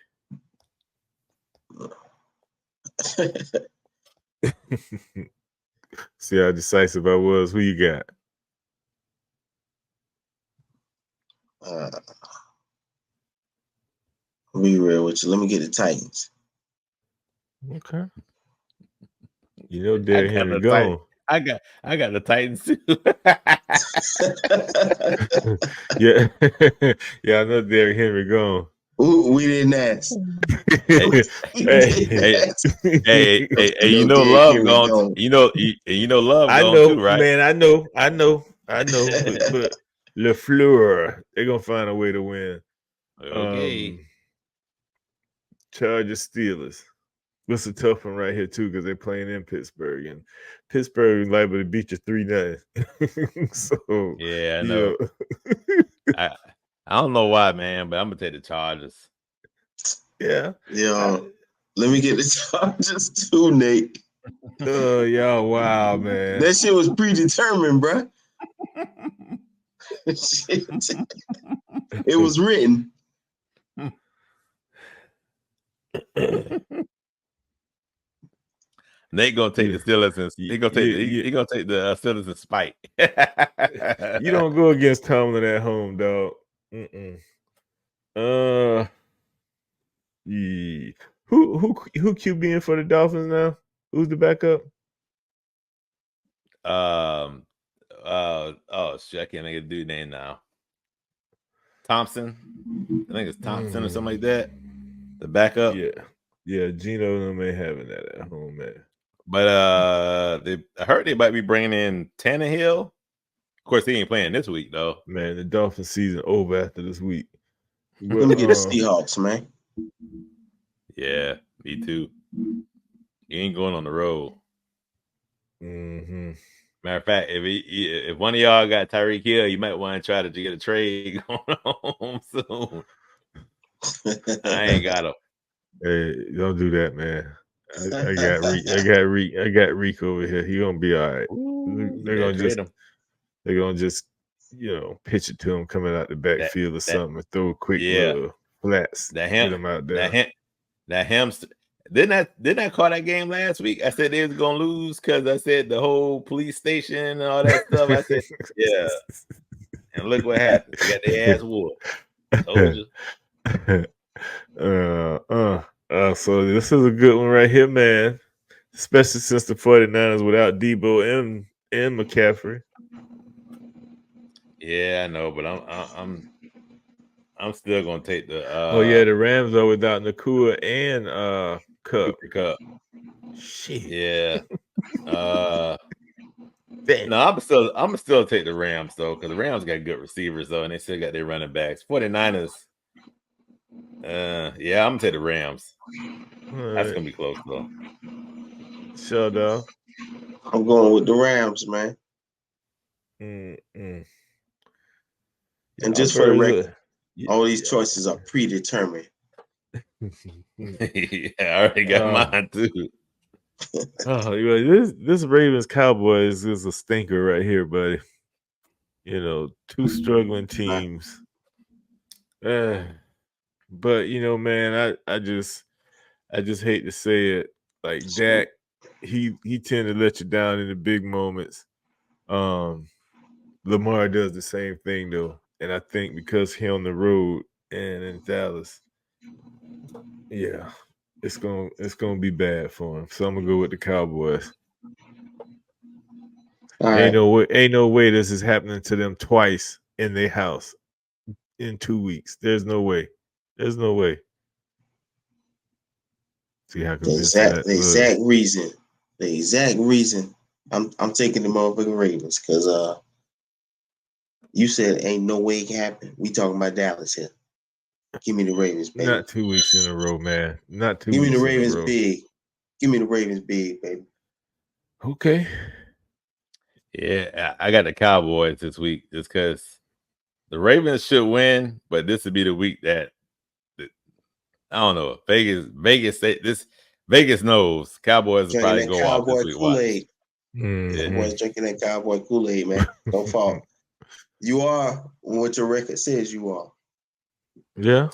See how decisive I was. Who you got? I'll be real with you. Let me get the Titans. Okay. You know, Derrick Henry gone. I got the Titans too. Yeah, I know Derrick Henry gone. We didn't ask. Hey, you know Love gone. You know Love gone too, right? Man, I know. But LaFleur, they're gonna find a way to win. Okay. Chargers Steelers. This is a tough one right here too because they're playing in Pittsburgh, and Pittsburgh is liable to beat you 3-0. So yeah, I know. I don't know why, man, but I'm gonna take the Chargers. Yeah. Let me get the Chargers too, Nate. Y'all, wow, man. That shit was predetermined, bro. Shit. It was written. Nate gonna take the Steelers and he gonna take the Steelers in spite. You don't go against Tomlin at home, dog. Yeah. Who QBing for the Dolphins now? Who's the backup? Oh shit, I can't make a dude name now. Thompson, I think it's Thompson or something like that. The backup. Yeah. Gino may having that at home, man. But I heard they might be bringing in Tannehill. Of course, he ain't playing this week though. Man, the Dolphins season over after this week. Let me get the Seahawks, man. Yeah, me too. You ain't going on the road. Mm-hmm. Matter of fact, if one of y'all got Tyreek Hill, you might want to try to get a trade going on soon. I ain't got him. Hey, don't do that, man. I got Reek over here. He gonna be all right. They're gonna just pitch it to him coming out the backfield or something and throw a quick flats. Get him out there. That hamster. Didn't I call that game last week? I said they was gonna lose because I said the whole police station and all that stuff. I said, yeah. And look what happened. They got their ass whooped. Told you. So this is a good one right here, man. Especially since the 49ers without Debo and McCaffrey. Yeah, I know, but I'm still gonna take the the Rams are without Nakua and Cup. Shit. Yeah. No, I'm still take the Rams though, because the Rams got good receivers though, and they still got their running backs. 49ers. I'm gonna take the Rams. That's gonna be close though. Sure, though. I'm going with the Rams, man. And just for the record, all these choices are predetermined. Yeah, I already got mine too. This Ravens Cowboys is a stinker right here, buddy. Two struggling teams. But man, I just hate to say it. Like Dak, he tend to let you down in the big moments. Lamar does the same thing though, and I think because he on the road and in Dallas, yeah, it's gonna be bad for him. So I'm gonna go with the Cowboys. Ain't no way this is happening to them twice in their house in 2 weeks. There's no way. See how the exact reason I'm taking the motherfucking Ravens, because you said ain't no way it can happen. We talking about Dallas here. Give me the Ravens, baby. Not 2 weeks in a row, man. Not 2 weeks. Give me the Ravens big. Give me the Ravens big, baby. Okay. Yeah, I got the Cowboys this week just because the Ravens should win, but this would be the week that I don't know. Vegas knows Cowboys will probably go off this week. Kool-Aid. Boys drinking that Cowboy Kool-Aid, man. Don't fall. You are what your record says you are. Yeah.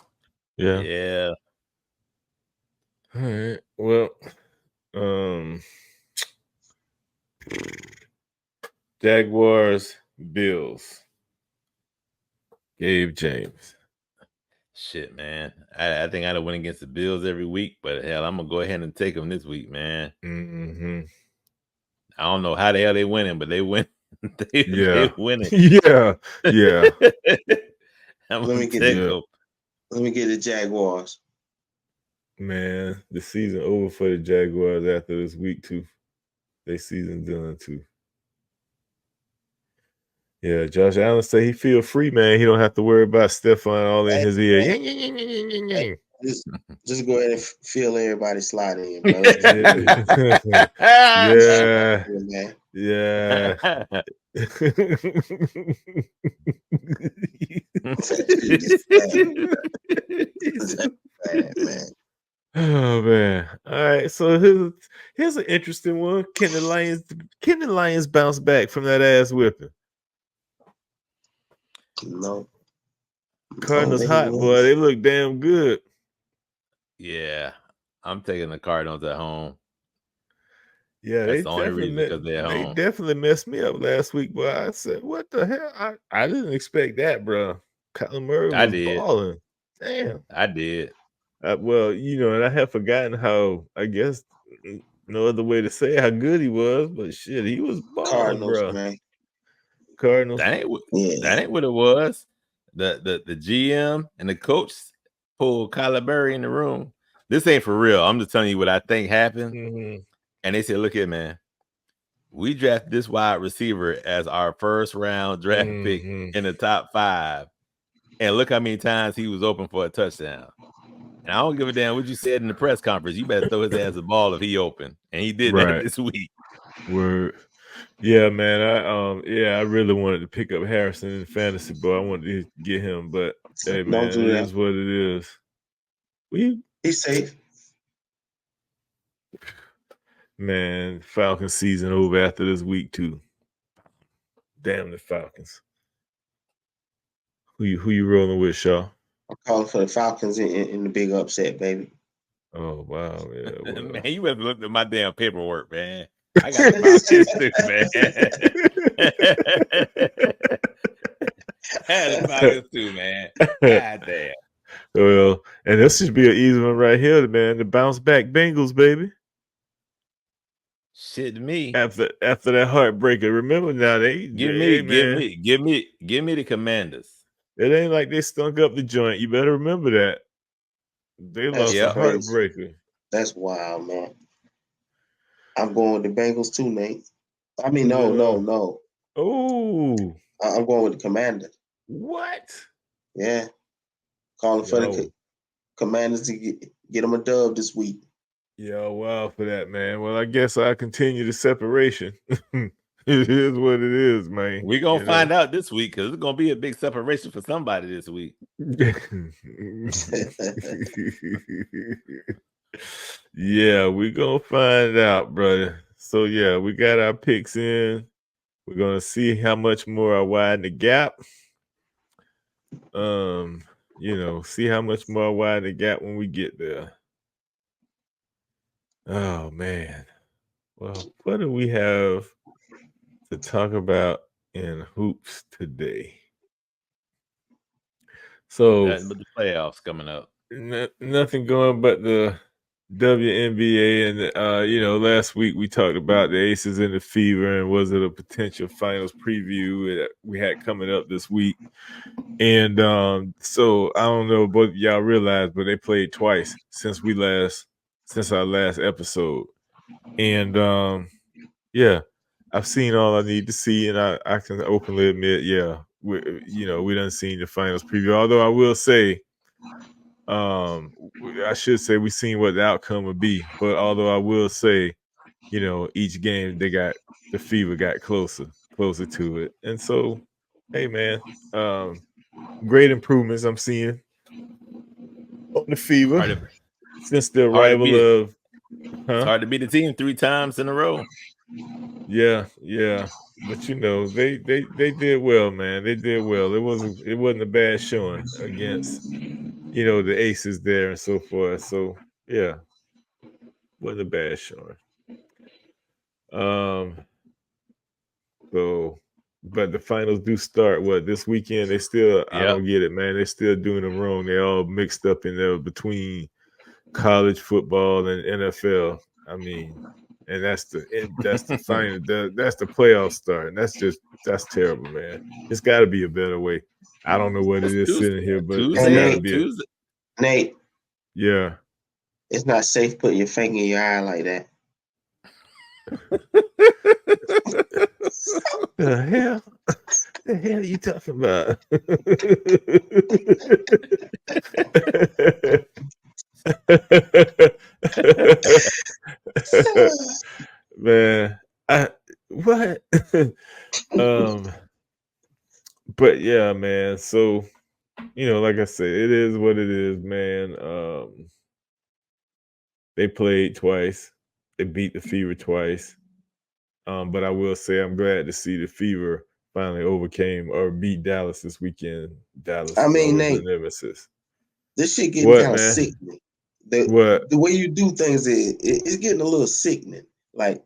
All right. Well, Jaguars, Bills. Gabe James. Shit, man. I think I'd win against the Bills every week, but hell, I'm gonna go ahead and take them this week, man. Mm-hmm. I don't know how the hell they winning, but they win. They winning. Yeah. Let me get the Jaguars. Man, the season over for the Jaguars after this week too. They season done too. Yeah, Josh Allen say he feel free, man. He don't have to worry about Stephon all in his ear. Just go ahead and feel everybody sliding in, bro. Yeah. Bad, man. Oh man! All right, so Here's an interesting one. Can the Lions bounce back from that ass whipping? No. Cardinals hot, boy. They look damn good. Yeah, I'm taking the Cardinals at home. Yeah, that's the only reason because they're they home. definitely messed me up last week, boy. I said, "What the hell?" I didn't expect that, bro. Kyler Murray was balling. Damn, I did. Well, and I have forgotten how. I guess no other way to say how good he was, but shit, he was balling, bro. Man. Cardinals. That ain't what it was. The GM and the coach pulled Kyler Murray in the room. This ain't for real. I'm just telling you what I think happened. Mm-hmm. And they said, "Look here, man. We drafted this wide receiver as our first round draft pick in the top 5. And look how many times he was open for a touchdown. And I don't give a damn what you said in the press conference. You better throw his ass a ball if he open." And he did that this week. Word. Yeah, man. I really wanted to pick up Harrison in fantasy, but I wanted to get him. But hey, man, it is what it is. He's safe. Man, Falcons season over after this week too. Damn the Falcons. Who you rolling with, Shaw? I'm calling for the Falcons in the big upset, baby. Oh wow, yeah. Well. Man, you better look at my damn paperwork, man. I got the Falcons too, man. I had the Falcons too, man. God damn. Well, and this should be an easy one right here, man. The bounce back Bengals, baby. Shit to me. After that heartbreaker, remember now give me the Commanders. It ain't like they stunk up the joint. You better remember that. They lost a heartbreaker. That's wild, man. I'm going with the Bengals too, Nate. I mean, no. Oh. I'm going with the Commanders. What? Yeah. Calling for the Commanders to get them a dub this week. Yeah, wow for that, man. Well, I guess I continue the separation. It is what it is, man. We're going to find out this week because it's going to be a big separation for somebody this week. Yeah, we're going to find out, brother. So, yeah, we got our picks in. We're going to see how much more I widen the gap. See how much more I widen the gap when we get there. Oh, man. Well, what do we have to talk about in hoops today? So, nothing but the playoffs coming up. Nothing going but the WNBA. And, last week we talked about the Aces and the Fever and was it a potential finals preview that we had coming up this week. And so I don't know if y'all realize, but they played twice since our last episode. And I've seen all I need to see, and I can openly admit, we done seen the finals preview. Although I will say, I should say we've seen what the outcome would be. But although I will say, each game the Fever got closer to it. And so, hey man, great improvements I'm seeing on the Fever since the arrival of. It's hard to beat the team 3 times in a row. Yeah, but they did well, man. They did well. It wasn't a bad showing against the Aces there and so forth. So yeah, wasn't a bad showing. But the finals do start this weekend? They still I don't get it, man. They're still doing them wrong. They all mixed up in there between college football and NFL. I mean, and that's the final. That's the playoff start, and that's terrible, man. It's got to be a better way. I don't know what it is sitting here, but it's got to be. Nate. Yeah. It's not safe putting your finger in your eye like that. The hell? The hell are you talking about? Man, what? But yeah, man. So, like I said, it is what it is, man. They played twice. They beat the Fever twice. But I will say I'm glad to see the Fever finally overcame or beat Dallas this weekend. Dallas I is mean, always a Nate, nemesis. this shit getting What, kind of man? sickening. What? The way you do things, it's getting a little sickening. Like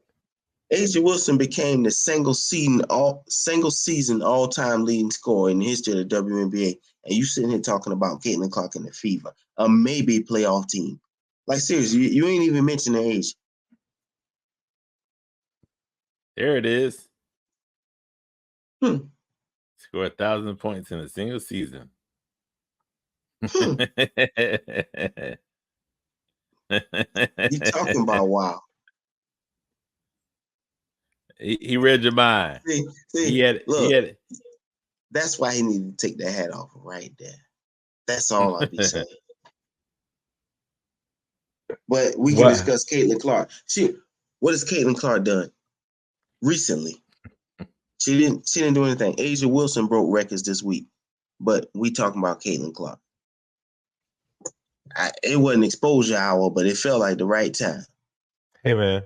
Asia Wilson became the single season all-time leading scorer in the history of the WNBA, and you sitting here talking about Caitlin Clark and the Fever, a maybe playoff team. Like seriously, you ain't even mentioned the age. There it is. Hmm. Score 1,000 points in a single season. Hmm. You talking about wow? He read your mind. See, He had it. That's why he needed to take that hat off right there. That's all I be saying. But we can discuss Caitlin Clark. What has Caitlin Clark done recently? She didn't do anything. Asia Wilson broke records this week, but we talking about Caitlin Clark. It wasn't exposure hour, but it felt like the right time. Hey, man.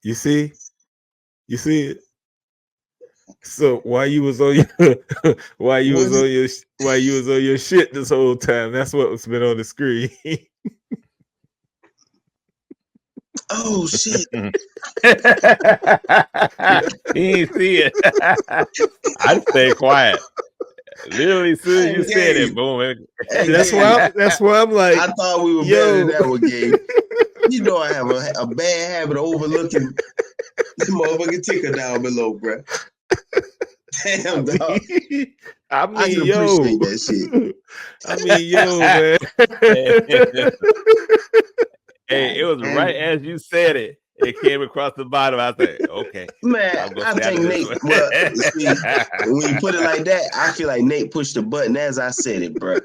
You see it. So while you was on your shit this whole time, that's what's been on the screen. Oh shit! He ain't see it. I stay quiet. Literally, as soon as you said it, boom. That's why I'm like, I thought we were better than that one, Gabe. You know I have a bad habit of overlooking the motherfucking ticker down below, bro. Damn, dog. I can appreciate that shit. I mean, yo, man. Hey, it was right as you said it. It came across the bottom. I said, okay. Man, I think Nate, well, see, when you put it like that, I feel like Nate pushed the button as I said it, bro.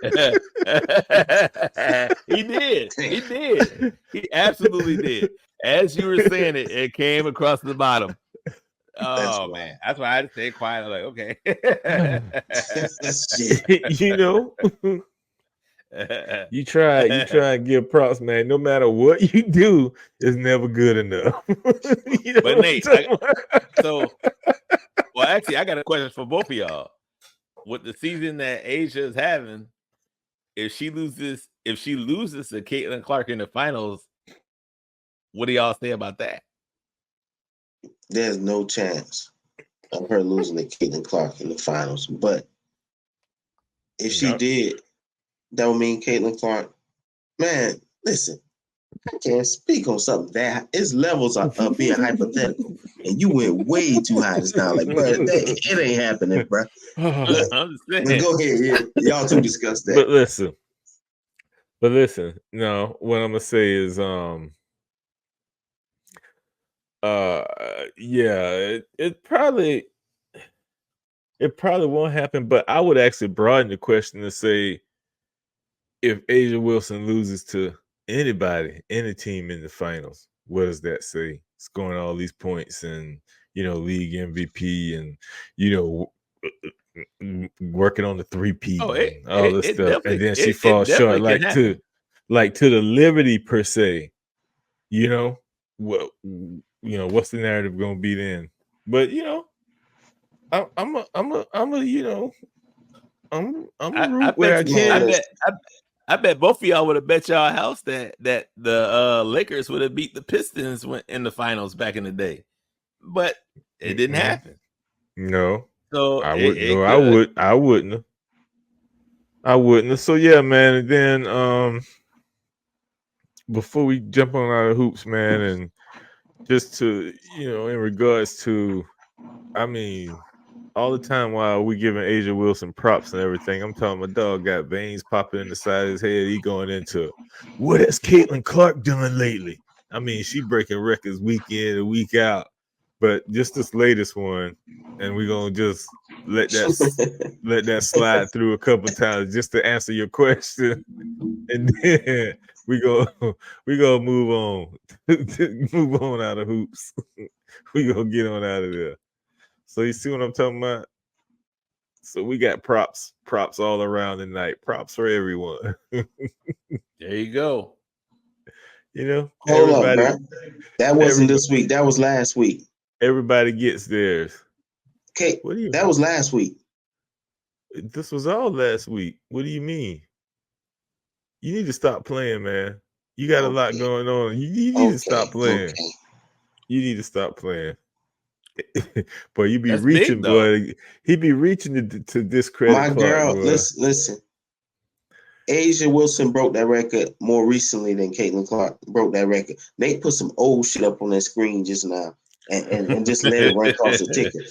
He did. He absolutely did. As you were saying it, it came across the bottom. Oh, man. That's why I had to stay quiet. I'm like, okay. You know? You try and give props, man. No matter what you do, it's never good enough. You know, but Nate, actually, I got a question for both of y'all. With the season that Asia is having, if she loses to Caitlin Clark in the finals, what do y'all say about that? There's no chance of her losing to Caitlin Clark in the finals. But if she did, that would mean Caitlin Clark. Man, listen, I can't speak on something that its levels of being hypothetical, and you went way too high just now. Like, bro, it ain't happening, bro. Look, go ahead, y'all two discuss that. But listen. No, what I'm gonna say is, yeah, it probably won't happen. But I would actually broaden the question to say, if Asia Wilson loses to anybody, any team in the finals, what does that say? Scoring all these points and, league MVP and, working on the 3-peat and all this stuff. And then she falls short, like to the Liberty per se. What's the narrative going to be then? But, I'm a root where I can. I bet both of y'all would have bet y'all a house that the Lakers would have beat the Pistons in the finals back in the day, but it didn't happen. No, so I wouldn't. I wouldn't have. So yeah, man. And then before we jump on out of hoops, man, and just to in regards to, I mean, all the time while we giving Asia Wilson props and everything, I'm telling my dog got veins popping in the side of his head. He going into, what has Caitlin Clark done lately? I mean, she breaking records week in and week out. But just this latest one, and we're gonna just let that slide through a couple times just to answer your question, and then we go move on, move on out of hoops. We gonna get on out of there. So you see what I'm talking about? So we got props all around tonight. Props for everyone. There you go. You know, Hold up, everybody. bro. That wasn't this week. That was last week. Everybody gets theirs. Okay, What do you? that was last week. This was all last week. What do you mean? You need to stop playing, man. You got a lot going on. You need to stop playing. Okay. You need to stop playing. Boy, you be That's reaching, big, though. boy. He be reaching to discredit My Clark, girl, boy. listen. Asia Wilson broke that record more recently than Caitlin Clark broke that record. Nate put some old shit up on that screen just now and just let it run across the ticket.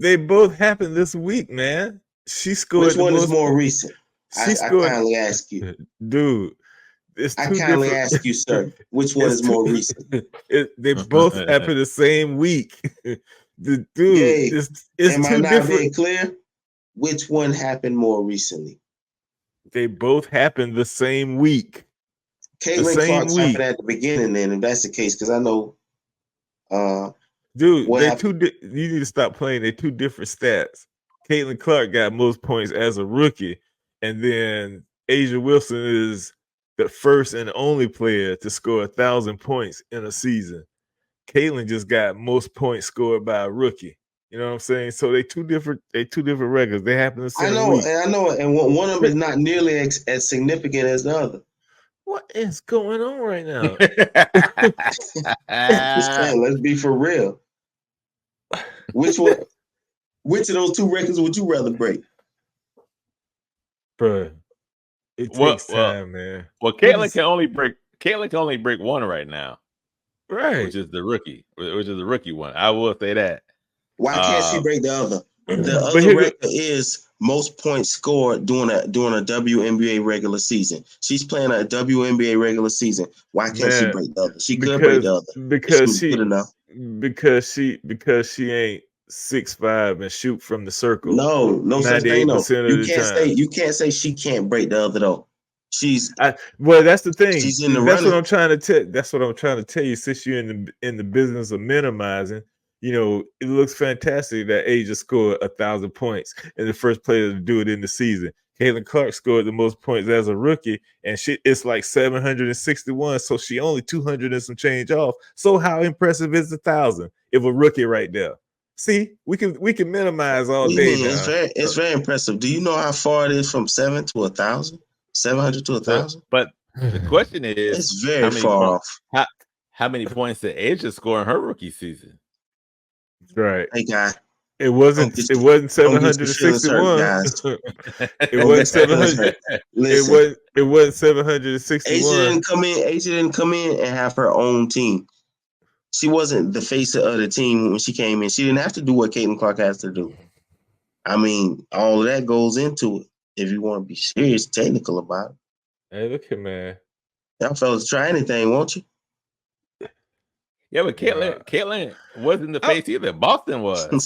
They both happened this week, man. She scored. Which one is more recent? I kindly ask you. Dude, I kindly ask you, sir, which one is more recent? They both happened the same week. Am I not being clear? Which one happened more recently? They both happened the same week. Caitlin Clark's happened at the beginning, then, if that's the case, because I know. Dude, you need to stop playing. They're two different stats. Caitlin Clark got most points as a rookie, and then Asia Wilson is the first and only player to score 1,000 points in a season. Caitlin just got most points scored by a rookie. You know what I'm saying? So they two different records. They happen the same week. I know, and one of them is not nearly as significant as the other. What is going on right now? Just saying, let's be for real. Which of those two records would you rather break? Bro, it takes time, man. Well, Caitlin can only break one right now. Right. Which is the rookie one. I will say that. Why can't she break the other? The other record is most points scored during a WNBA regular season. She's playing a WNBA regular season. Why can't she break the other? She could break the other. Because she ain't 6'5" and shoot from the circle. No such thing. No. You can't say she can't break the other though. That's the thing. She's in the That's running. what I'm trying to tell. That's what I'm trying to tell you. Since you're in the business of minimizing, you know, it looks fantastic that Asia scored 1,000 points and the first player to do it in the season. Caitlin Clark scored the most points as a rookie, and it's like 761. So she only 200 and some change off. So how impressive is 1,000 if a rookie right there? See, we can minimize all day. It's very impressive. Do you know how far it is from 700 to 1,000? 700 to 1,000? But the question is, it's very far off. How many points did Asia score in her rookie season? Right. Hey, guy. It wasn't 761. Guys. It wasn't 700. It wasn't 761. Asia didn't come in and have her own team. She wasn't the face of the team when she came in. She didn't have to do what Caitlin Clark has to do. I mean, all of that goes into it. If you want to be serious, technical about it. Hey, look here, man. Y'all fellas try anything, won't you? Yeah, but Caitlin wasn't the face either. Boston was. I'm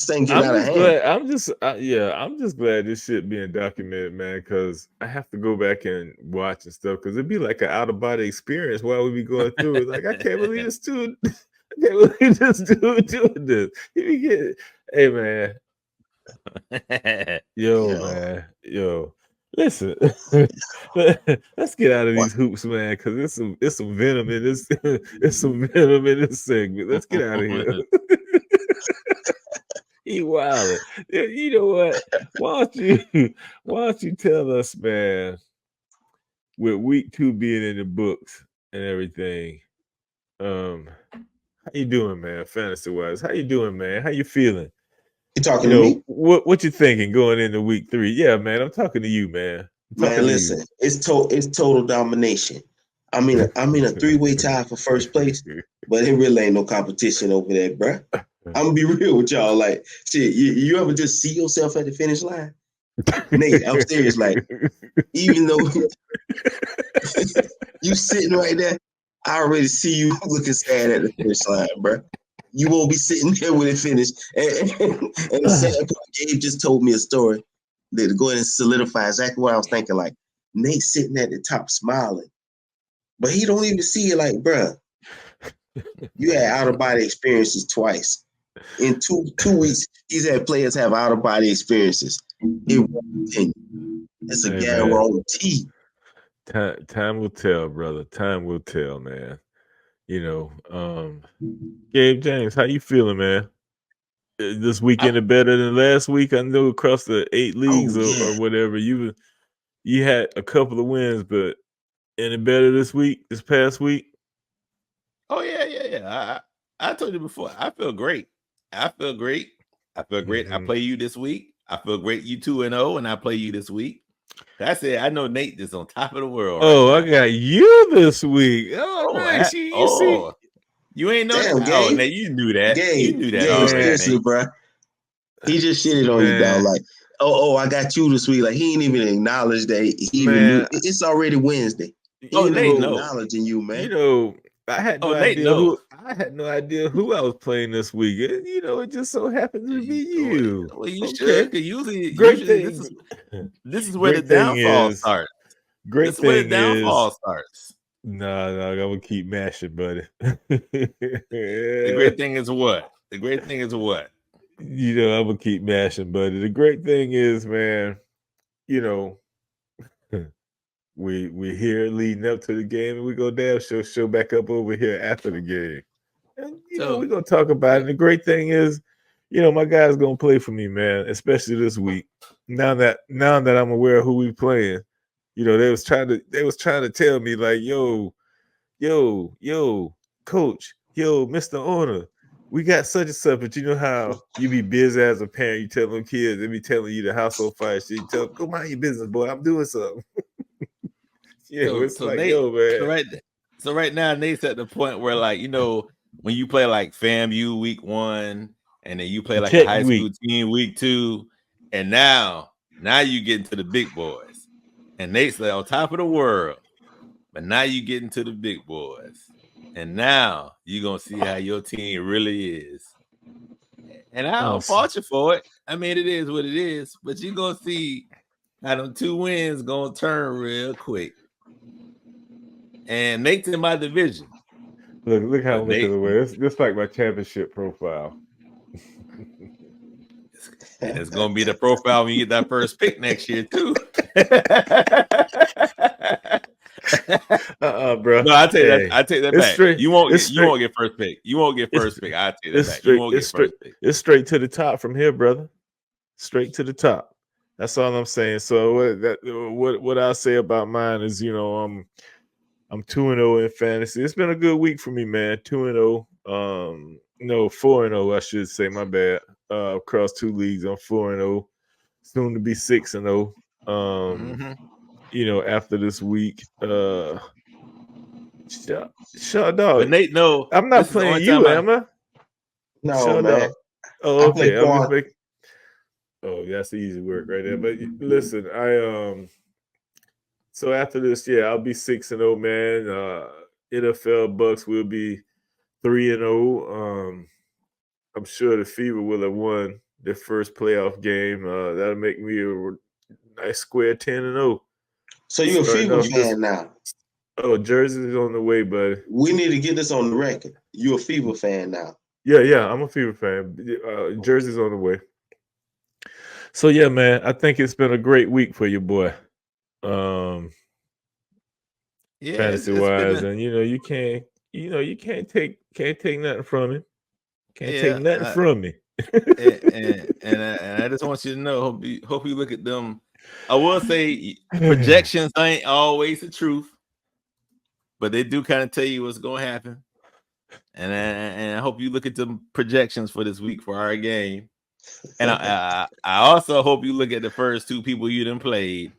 just glad this shit being documented, man, because I have to go back and watch and stuff, because it'd be like an out-of-body experience while we be going through it. Like, I can't believe this dude. I can't believe this dude doing this. Hey, man. Yo. Listen, let's get out of these hoops, man, because it's some venom in this. It's some venom in this segment. Let's get out of here. He wildin'. You know what? Why don't you tell us, man, with week 2 being in the books and everything, how you doing, man, fantasy wise? How you doing, man? How you feeling? You talking to me? What you thinking going into week 3? Yeah, man, I'm talking to you, man. Man, listen, it's total domination. I mean a 3-way tie for first place, but it really ain't no competition over there, bro. I'm gonna be real with y'all. Like, shit, you ever just see yourself at the finish line? Nate, I'm serious. Like, even though you sitting right there, I already see you looking sad at the finish line, bro. You won't be sitting there when it finished. And the sad part, Gabe just told me a story that go ahead and solidify exactly what I was thinking. Like, Nate sitting at the top smiling, but he don't even see it. Like, bruh, you had out-of-body experiences twice. in two weeks, he's had players have out of body experiences. It won't continue. It's a guarantee. Time will tell, brother. Time will tell, man. Gabe James, how you feeling, man? This weekend better than last week? I know across the 8 leagues or whatever, you had a couple of wins, but any better this past week? Oh yeah. I told you before. I feel great. I feel great. I play you this week. I feel great. You 2-0, and I play you this week. That's it. I know Nate is on top of the world. I got you this week. Nice. You see. You ain't know that? Oh, Nate, you knew that. You knew that. Seriously, bro. He just shitted on you, dog. Like, I got you this week. Like, he ain't even acknowledged that he even knew. It's already Wednesday. He ain't even acknowledging you, man. I had no idea I had no idea who I was playing this week. It just so happens to be you. Well, you should, because usually this is where the downfall starts. This is where the downfall starts. No, I'm gonna keep mashing, buddy. The great thing is what? I'm gonna keep mashing, buddy. The great thing is, man, we're here leading up to the game, and we go down, show back up over here after the game. And we're gonna talk about it. The great thing is, my guys gonna play for me, man, especially this week. Now that I'm aware of who we playing, they was trying to tell me, like, yo, coach, Mr. Owner, we got such and such, but you know how you be busy as a parent, you tell them kids, they be telling you the household fire shit, you tell them, go mind your business, boy, I'm doing something. Man. So right now, Nate's at the point where, like, when you play like FAMU week 1, and then you play like a high school team week 2, and now you get into the big boys, and Nate's like on top of the world, but now you get into the big boys, and now you're gonna see how your team really is. And I don't fault you for it. I mean, it is what it is, but you're gonna see how them 2 wins gonna turn real quick. And Nate's in my division. Look how I'm looking away. It's just like my championship profile. And it's gonna be the profile when you get that first pick next year too. Bro. No, I take that back. You won't get first pick. You won't get first pick. I take that back. You won't get first pick. It's straight to the top from here, brother. Straight to the top. That's all I'm saying. So what I'll say about mine is, I'm 2-0 in fantasy. It's been a good week for me, man. 2-0. 4-0, I should say. My bad. Across 2 leagues, I'm 4-0. Soon to be 6-0. After this week. Shut dog. But Nate, no, I'm not playing you, am I? No, man. Oh, okay. That's easy work right there. But listen, so after this, I'll be 6-0, man. NFL Bucks will be 3-0. I'm sure the Fever will have won their first playoff game. That'll make me a nice square 10-0. So you're a Fever fan now? Oh, Jersey's on the way, buddy. We need to get this on the record. You're a Fever fan now. Yeah, I'm a Fever fan. Jersey's on the way. So yeah, man, I think it's been a great week for you, boy. Fantasy wise, and you can't take nothing from me. Can't take nothing from me. and I just want you to know, hope you look at them. I will say projections ain't always the truth, but they do kind of tell you what's gonna happen. And I hope you look at the projections for this week for our game. And I also hope you look at the first 2 people you done played,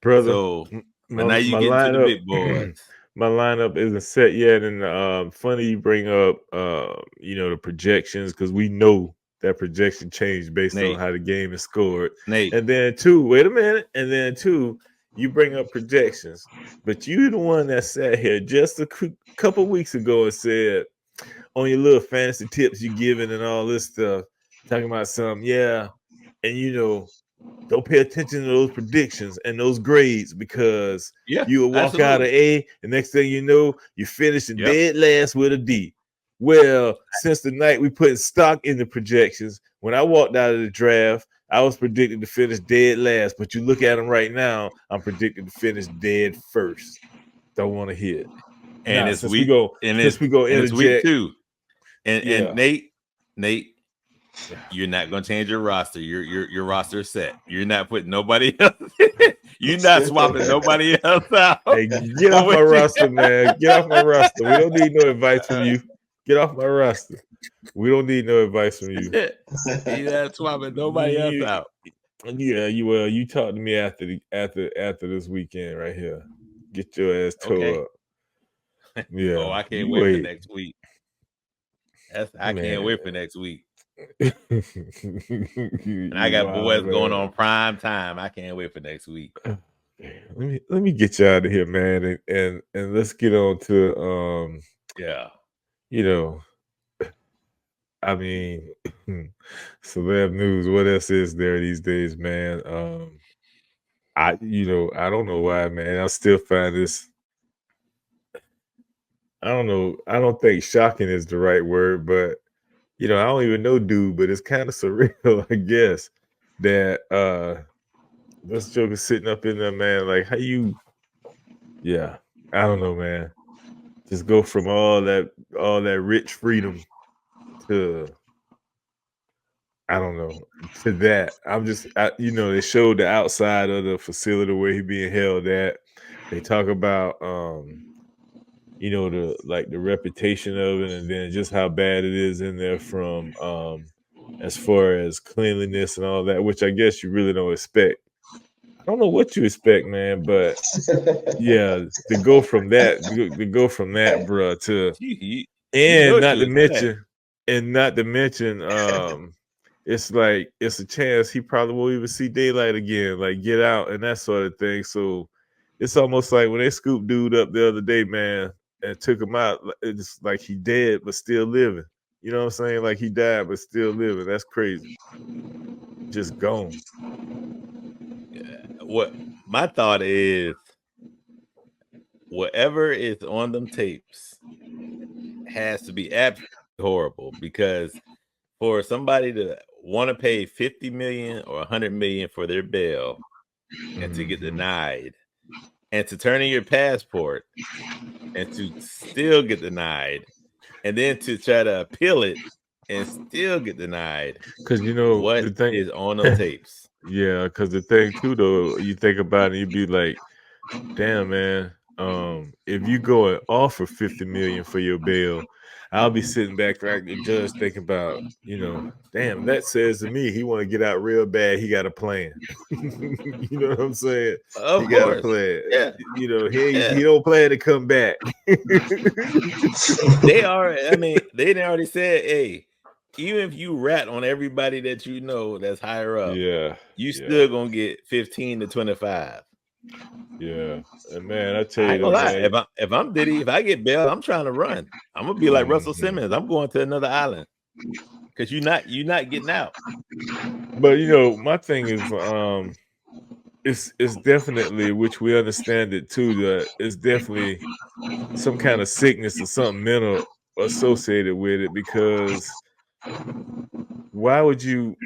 brother. So now you get to the big boys. My lineup isn't set yet, and funny you bring up the projections, because we know that projection changed based on how the game is scored. And then 2, wait a minute, and then 2, you bring up projections, but you're the one that sat here just a couple weeks ago and said on your little fantasy tips you giving and all this stuff, talking about something, and don't pay attention to those predictions and those grades, because you will walk out of A, and next thing you know, you finish in dead last with a D. Well, since the night we put stock in the projections, when I walked out of the draft, I was predicted to finish dead last. But you look at them right now, I'm predicted to finish dead first. Don't want to hear it. And Nah, it's since week, we go it's week interject. 2. And Yeah. Nate, Yeah. you're not gonna change your roster. Your roster is set. You're not putting nobody else. You're not swapping nobody else out. Hey, get off my roster, man. Get off my roster. We don't need no advice from you. Get off my roster. We don't need no advice from you. You're not swapping nobody else out. Yeah, you talk to me after this weekend right here. Get your ass tore up. Yeah. Oh, I can't wait for next week. I can't wait for next week. And I got boys going on prime time. I can't wait for next week. Let me get you out of here, man, and let's get on to I mean, celeb news. What else is there these days, man? I don't know why, man. I still find this. I don't know. I don't think shocking is the right word, but I don't even know dude, but it's kind of surreal, I guess, that this joker sitting up in there, man. Like, how you? Yeah, I don't know, man. Just go from all that rich freedom to, I don't know, to that. They showed the outside of the facility where he being held at. They talk about the reputation of it, and then just how bad it is in there from as far as cleanliness and all that, which I guess you really don't expect. I don't know what you expect, man, but yeah, to go from that, bruh, to not to mention, it's like it's a chance he probably won't even see daylight again, like get out and that sort of thing. So it's almost like when they scooped dude up the other day, man, and took him out, it's like he dead but still living. You know what I'm saying? Like he died but still living. That's crazy. Just gone. What my thought is, whatever is on them tapes has to be absolutely horrible, because for somebody to want to pay 50 million or 100 million for their bail and to get denied, and to turn in your passport and to still get denied, and then to try to appeal it and still get denied, because what the thing is on them tapes? Yeah, because the thing too, though, you think about it, you'd be like, damn, man, if you go and offer 50 million for your bail, I'll be sitting back like the judge thinking about, damn, that says to me he want to get out real bad. He got a plan. You know what I'm saying? Of he got course. a plan. Yeah. He don't plan to come back. They already said, hey, even if you rat on everybody that you know that's higher up, you still gonna get 15 to 25. Yeah, and man, I tell you, I ain't gonna lie. If I'm Diddy, if I get bailed, I'm trying to run. I'm gonna be like Russell Simmons. I'm going to another island, because you're not getting out. But my thing is, it's definitely, which we understand it too, that it's definitely some kind of sickness or something mental associated with it, because why would you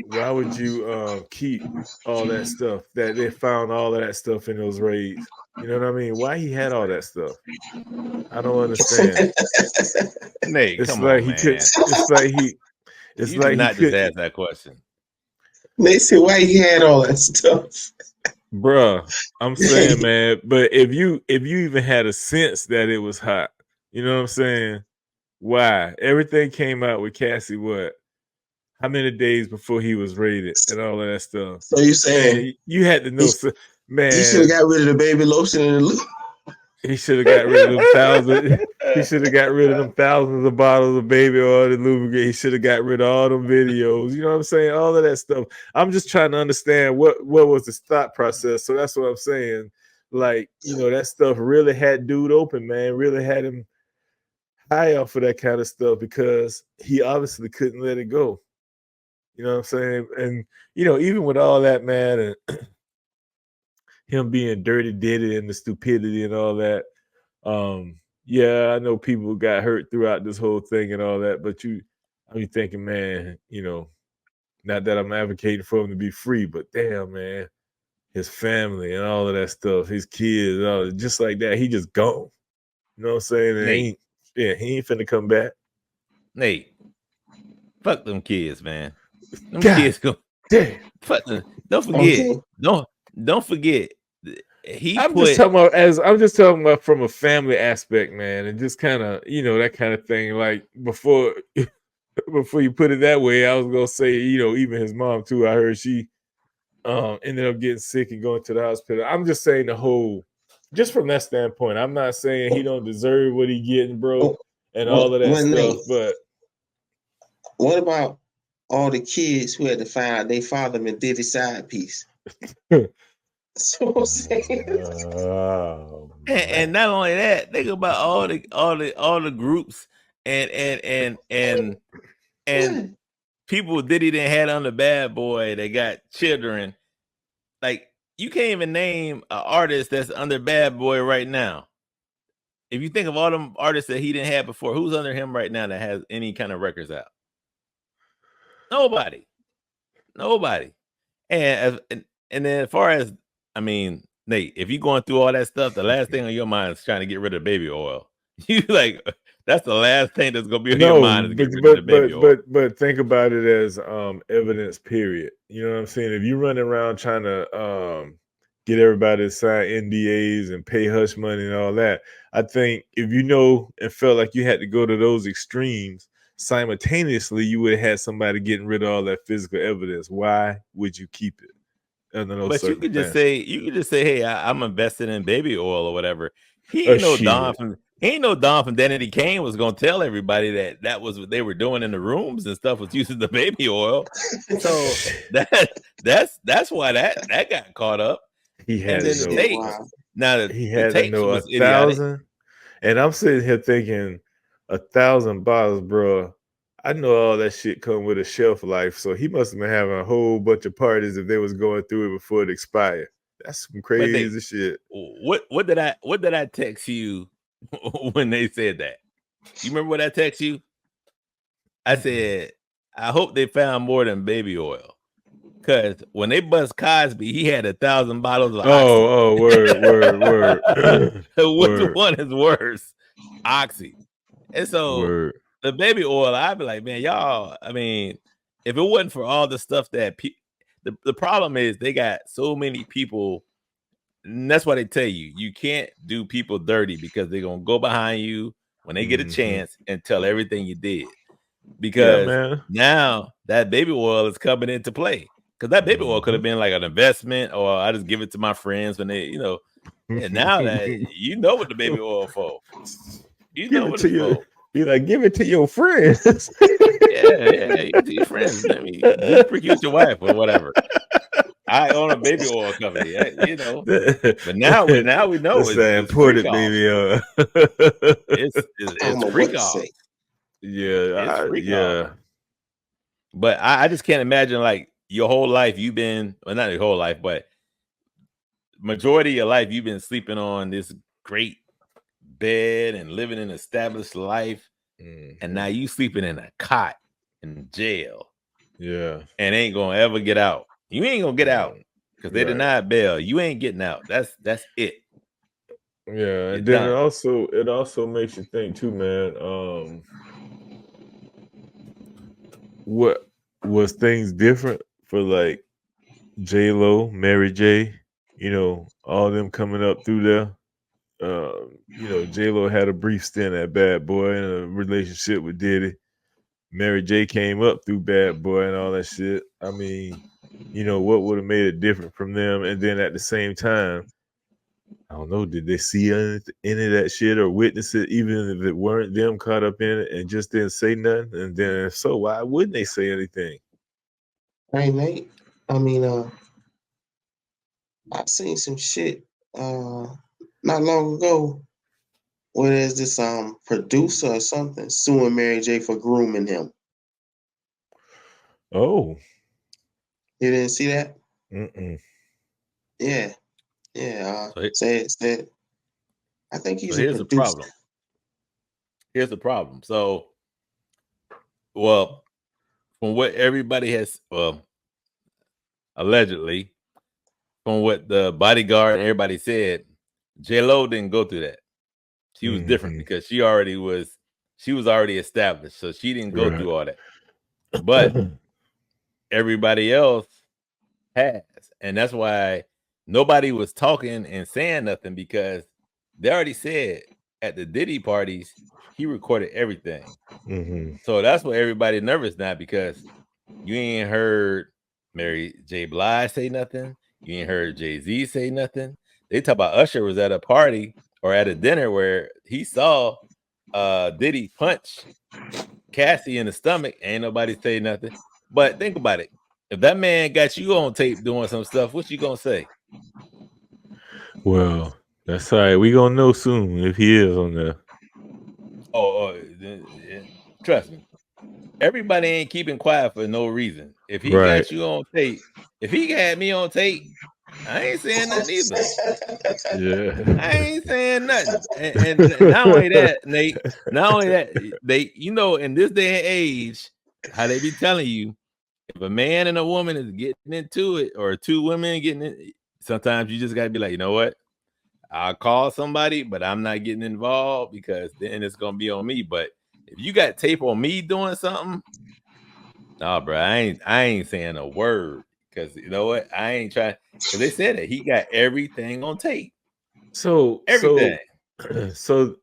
keep all that stuff that they found, all of that stuff in those raids? You know what I mean? Why he had all that stuff? I don't understand. Nate, It's come like on, he man. could. It's like he. It's you like did not he just ask that question. They said why he had all that stuff. Bruh, I'm saying, man, but if you even had a sense that it was hot, you know what I'm saying? Why? Everything came out with Cassie, what? How many days before he was raided and all of that stuff? So you saying, man, you had to know, man. He should have got rid of the baby lotion and the lube. He should have got rid of them thousands. He should have got rid of them thousands of bottles of baby oil and lubricant. He should have got rid of all them videos. You know what I'm saying? All of that stuff. I'm just trying to understand what was the thought process. So that's what I'm saying. Like, that stuff really had dude open, man. Really had him high off of that kind of stuff, because he obviously couldn't let it go. You know what I'm saying? And, even with all that, man, and him being dirty Diddy and the stupidity and all that, yeah, I know people got hurt throughout this whole thing and all that, but I be thinking, man, not that I'm advocating for him to be free, but damn, man, his family and all of that stuff, his kids, all just like that, he just gone. You know what I'm saying? And Nate. he ain't finna come back. Nate, fuck them kids, man. Them God kids go. Damn. Fuck them. Don't forget. Okay. Don't forget. I'm just talking about from a family aspect, man, and just kind of that kind of thing. Like before you put it that way, I was gonna say even his mom too. I heard she ended up getting sick and going to the hospital. I'm just saying just from that standpoint. I'm not saying he don't deserve what he getting, bro, and all of that stuff. Nate, but what about all the kids who had to find out they father been Diddy side piece? That's what I'm saying. And not only that, think about all the groups and people Diddy didn't had on the Bad Boy that got children. Like, you can't even name an artist that's under Bad Boy right now. If you think of all them artists that he didn't have before, who's under him right now that has any kind of records out? Nobody. And then as far as, I mean, Nate, if you're going through all that stuff, the last thing on your mind is trying to get rid of baby oil. You like, that's the last thing that's gonna be on your mind is to get rid of the baby oil. But think about it as evidence, period. You know what I'm saying? If you're running around trying to get everybody to sign NDAs and pay hush money and all that, I think if and felt like you had to go to those extremes, simultaneously you would have had somebody getting rid of all that physical evidence. Why would you keep it? But you could just say, hey, I'm invested in baby oil or whatever. He ain't no Don from Danny Kane was gonna tell everybody that was what they were doing in the rooms and stuff, was using the baby oil. So that's why that got caught up. He had and then Tate, now he had to know 1,000, and I'm sitting here thinking 1,000 bottles, bro. I know all that shit come with a shelf life, so he must have been having a whole bunch of parties if they was going through it before it expired. That's some crazy shit. What did I text you when they said that? You remember what I text you? I said, I hope they found more than baby oil. Because when they bust Cosby, he had 1,000 bottles of Oxy. Word. Which one is worse? Oxy. And so the baby oil, I'd be like, man, y'all, I mean, if it wasn't for all the stuff that the problem is they got so many people, and that's why they tell you can't do people dirty, because they're going to go behind you when they get a chance and tell everything you did. Because now that baby oil is coming into play. Because that baby oil could have been like an investment, or I just give it to my friends when they, and now that you know what the baby oil for. You know what it's for. Be like, give it to your friends. Yeah, you to your friends. I mean, just freak you with your wife or whatever. I own a baby oil company, But now we know it's imported baby oil. It's freak off. Yeah. But I just can't imagine, like, your whole life you've been, well, not your whole life, but majority of your life you've been sleeping on this great bed and living an established life, and now you sleeping in a cot in jail, and ain't gonna ever get out. You ain't gonna get out because they denied bail. You ain't getting out. That's it. Yeah, and then it also makes you think too, man. What was things different for like J-Lo, Mary J, all them coming up through there? J-Lo had a brief stint at Bad Boy and a relationship with Diddy. Mary J came up through Bad Boy and all that shit. I mean, what would have made it different from them? And then at the same time, I don't know, did they see any of that shit or witness it, even if it weren't them caught up in it, and just didn't say nothing? And then if so, why wouldn't they say anything? Hey, Nate, I mean, I've seen some shit not long ago where there's this producer or something suing Mary J for grooming him. Oh. You didn't see that? Yeah. Said. I think he's a producer. here's the problem. So, well, from what everybody has, well, allegedly, from what the bodyguard and everybody said, J-Lo didn't go through that. She was different because she was already established, so she didn't go through all that. But everybody else has, and that's why nobody was talking and saying nothing, because they already said at the Diddy parties he recorded everything. So that's why everybody nervous now, because you ain't heard Mary J. Blige say nothing. You ain't heard Jay-Z say nothing. They talk about Usher was at a party or at a dinner where he saw Diddy punch Cassie in the stomach. Ain't nobody say nothing. But think about it. If that man got you on tape doing some stuff, what you gonna say? Well, that's all right. We gonna know soon if he is on there. Yeah. Trust me. Everybody ain't keeping quiet for no reason. If he Right. got you on tape, if he got me on tape, I ain't saying nothing either. Yeah. I ain't saying nothing. And not only that, Nate, they, in this day and age, how they be telling you, if a man and a woman is getting into it, or two women getting it, sometimes you just gotta be like, you know what? I'll call somebody, but I'm not getting involved, because then it's gonna be on me. But if you got tape on me doing something, nah, bro, I ain't saying a word, because you know what? I ain't trying, because they said it. He got everything on tape. So Everything. so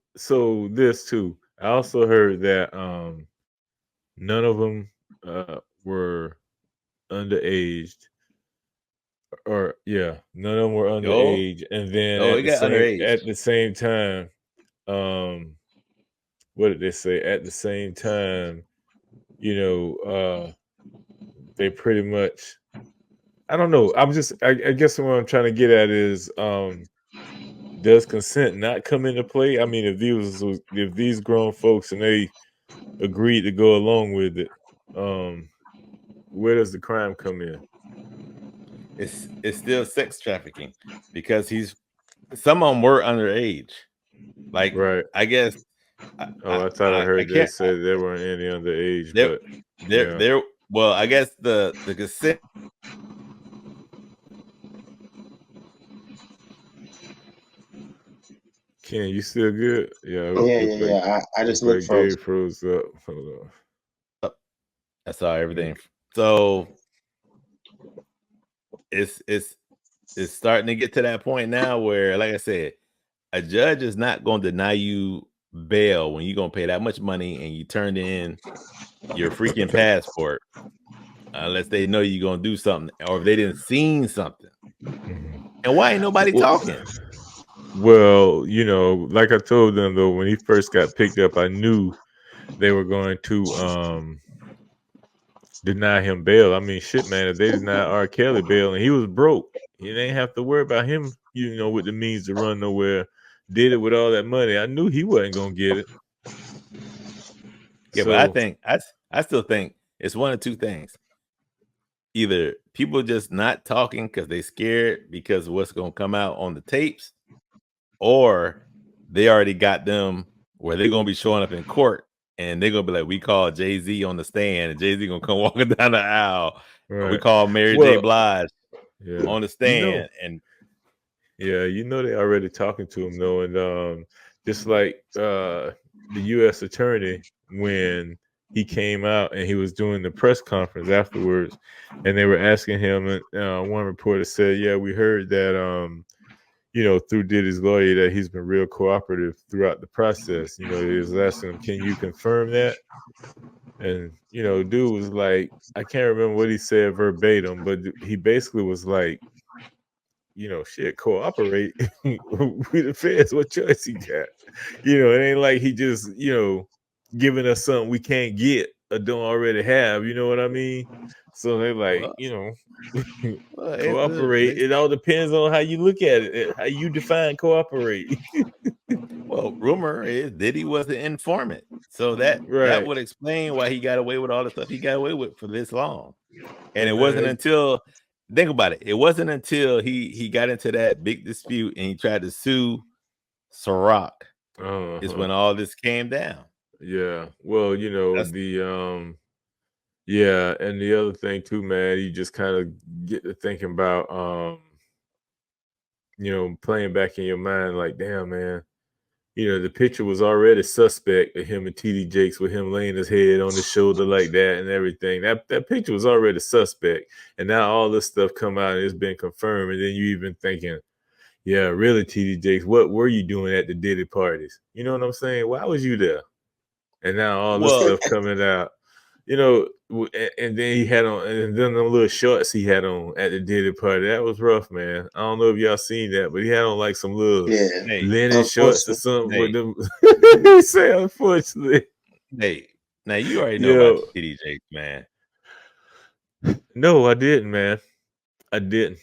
this too. I also heard that none of them were underaged, or none of them were underage. And then he got underage. at the same time, what did they say? At the same time, they pretty much, I don't know. I guess what I'm trying to get at is, does consent not come into play? I mean, if these grown folks and they agreed to go along with it, where does the crime come in? It's still sex trafficking, because some of them were underage. Like, Right. I guess. I thought I heard they said there weren't any underage, but there. Well, I guess the consent. Ken, you still good? Yeah. Yeah. I just looked like frozen. Gabe froze up. Hold on. I saw everything. So it's starting to get to that point now where, like I said, a judge is not going to deny you bail when you're going to pay that much money and you turned in your freaking passport, unless they know you're going to do something, or if they didn't seen something. And why ain't nobody talking? Well, like I told them, though, when he first got picked up, I knew they were going to deny him bail. I mean, shit, man, if they denied R. Kelly bail and he was broke, you ain't have to worry about him, with the means to run nowhere, did it with all that money. I knew he wasn't going to get it. Yeah, but I still think it's one of two things. Either people just not talking because they scared because of what's going to come out on the tapes, or they already got them where they're going to be showing up in court and they're going to be like, we call Jay-Z on the stand, and Jay-Z going to come walking down the aisle. Right. Or we call Mary J. Blige on the stand. They already talking to him, though. And just like the U.S. attorney, when he came out and he was doing the press conference afterwards, and they were asking him, and one reporter said, yeah, we heard that, through Diddy's lawyer, that he's been real cooperative throughout the process. He was asking him, can you confirm that? And, dude was like, I can't remember what he said verbatim, but he basically was like, shit, cooperate with the feds. What choice he got? It ain't like he just, giving us something we can't get or don't already have. You know what I mean? So they like, cooperate. It all depends on how you look at it, how you define cooperate. Well, rumor is Diddy was the informant, so that would explain why he got away with all the stuff he got away with for this long. And it wasn't until, think about it, it wasn't until he got into that big dispute and he tried to sue Ciroc is when all this came down. Yeah. Well, you know, That's yeah, and the other thing too, man, you just kind of get to thinking about you know, playing back in your mind like, damn, man, you know, the picture was already suspect of him and TD Jakes with him laying his head on his shoulder like that and everything. That picture was already suspect. And now all this stuff come out and it's been confirmed. And then you even thinking, yeah, really, TD Jakes, what were you doing at the Diddy parties? You know what I'm saying? Why was you there? And now all this well, stuff coming out. You know, and then he had on, and then the little shorts he had on at the Diddy party. That was rough, man. I don't know if y'all seen that, but he had on like some little Yeah, Nate, linen shorts or unfortunately. something with Nate, them. He say, unfortunately. Nate. Now you already know about Yo, TD Jakes, man. no, I didn't, man. I didn't.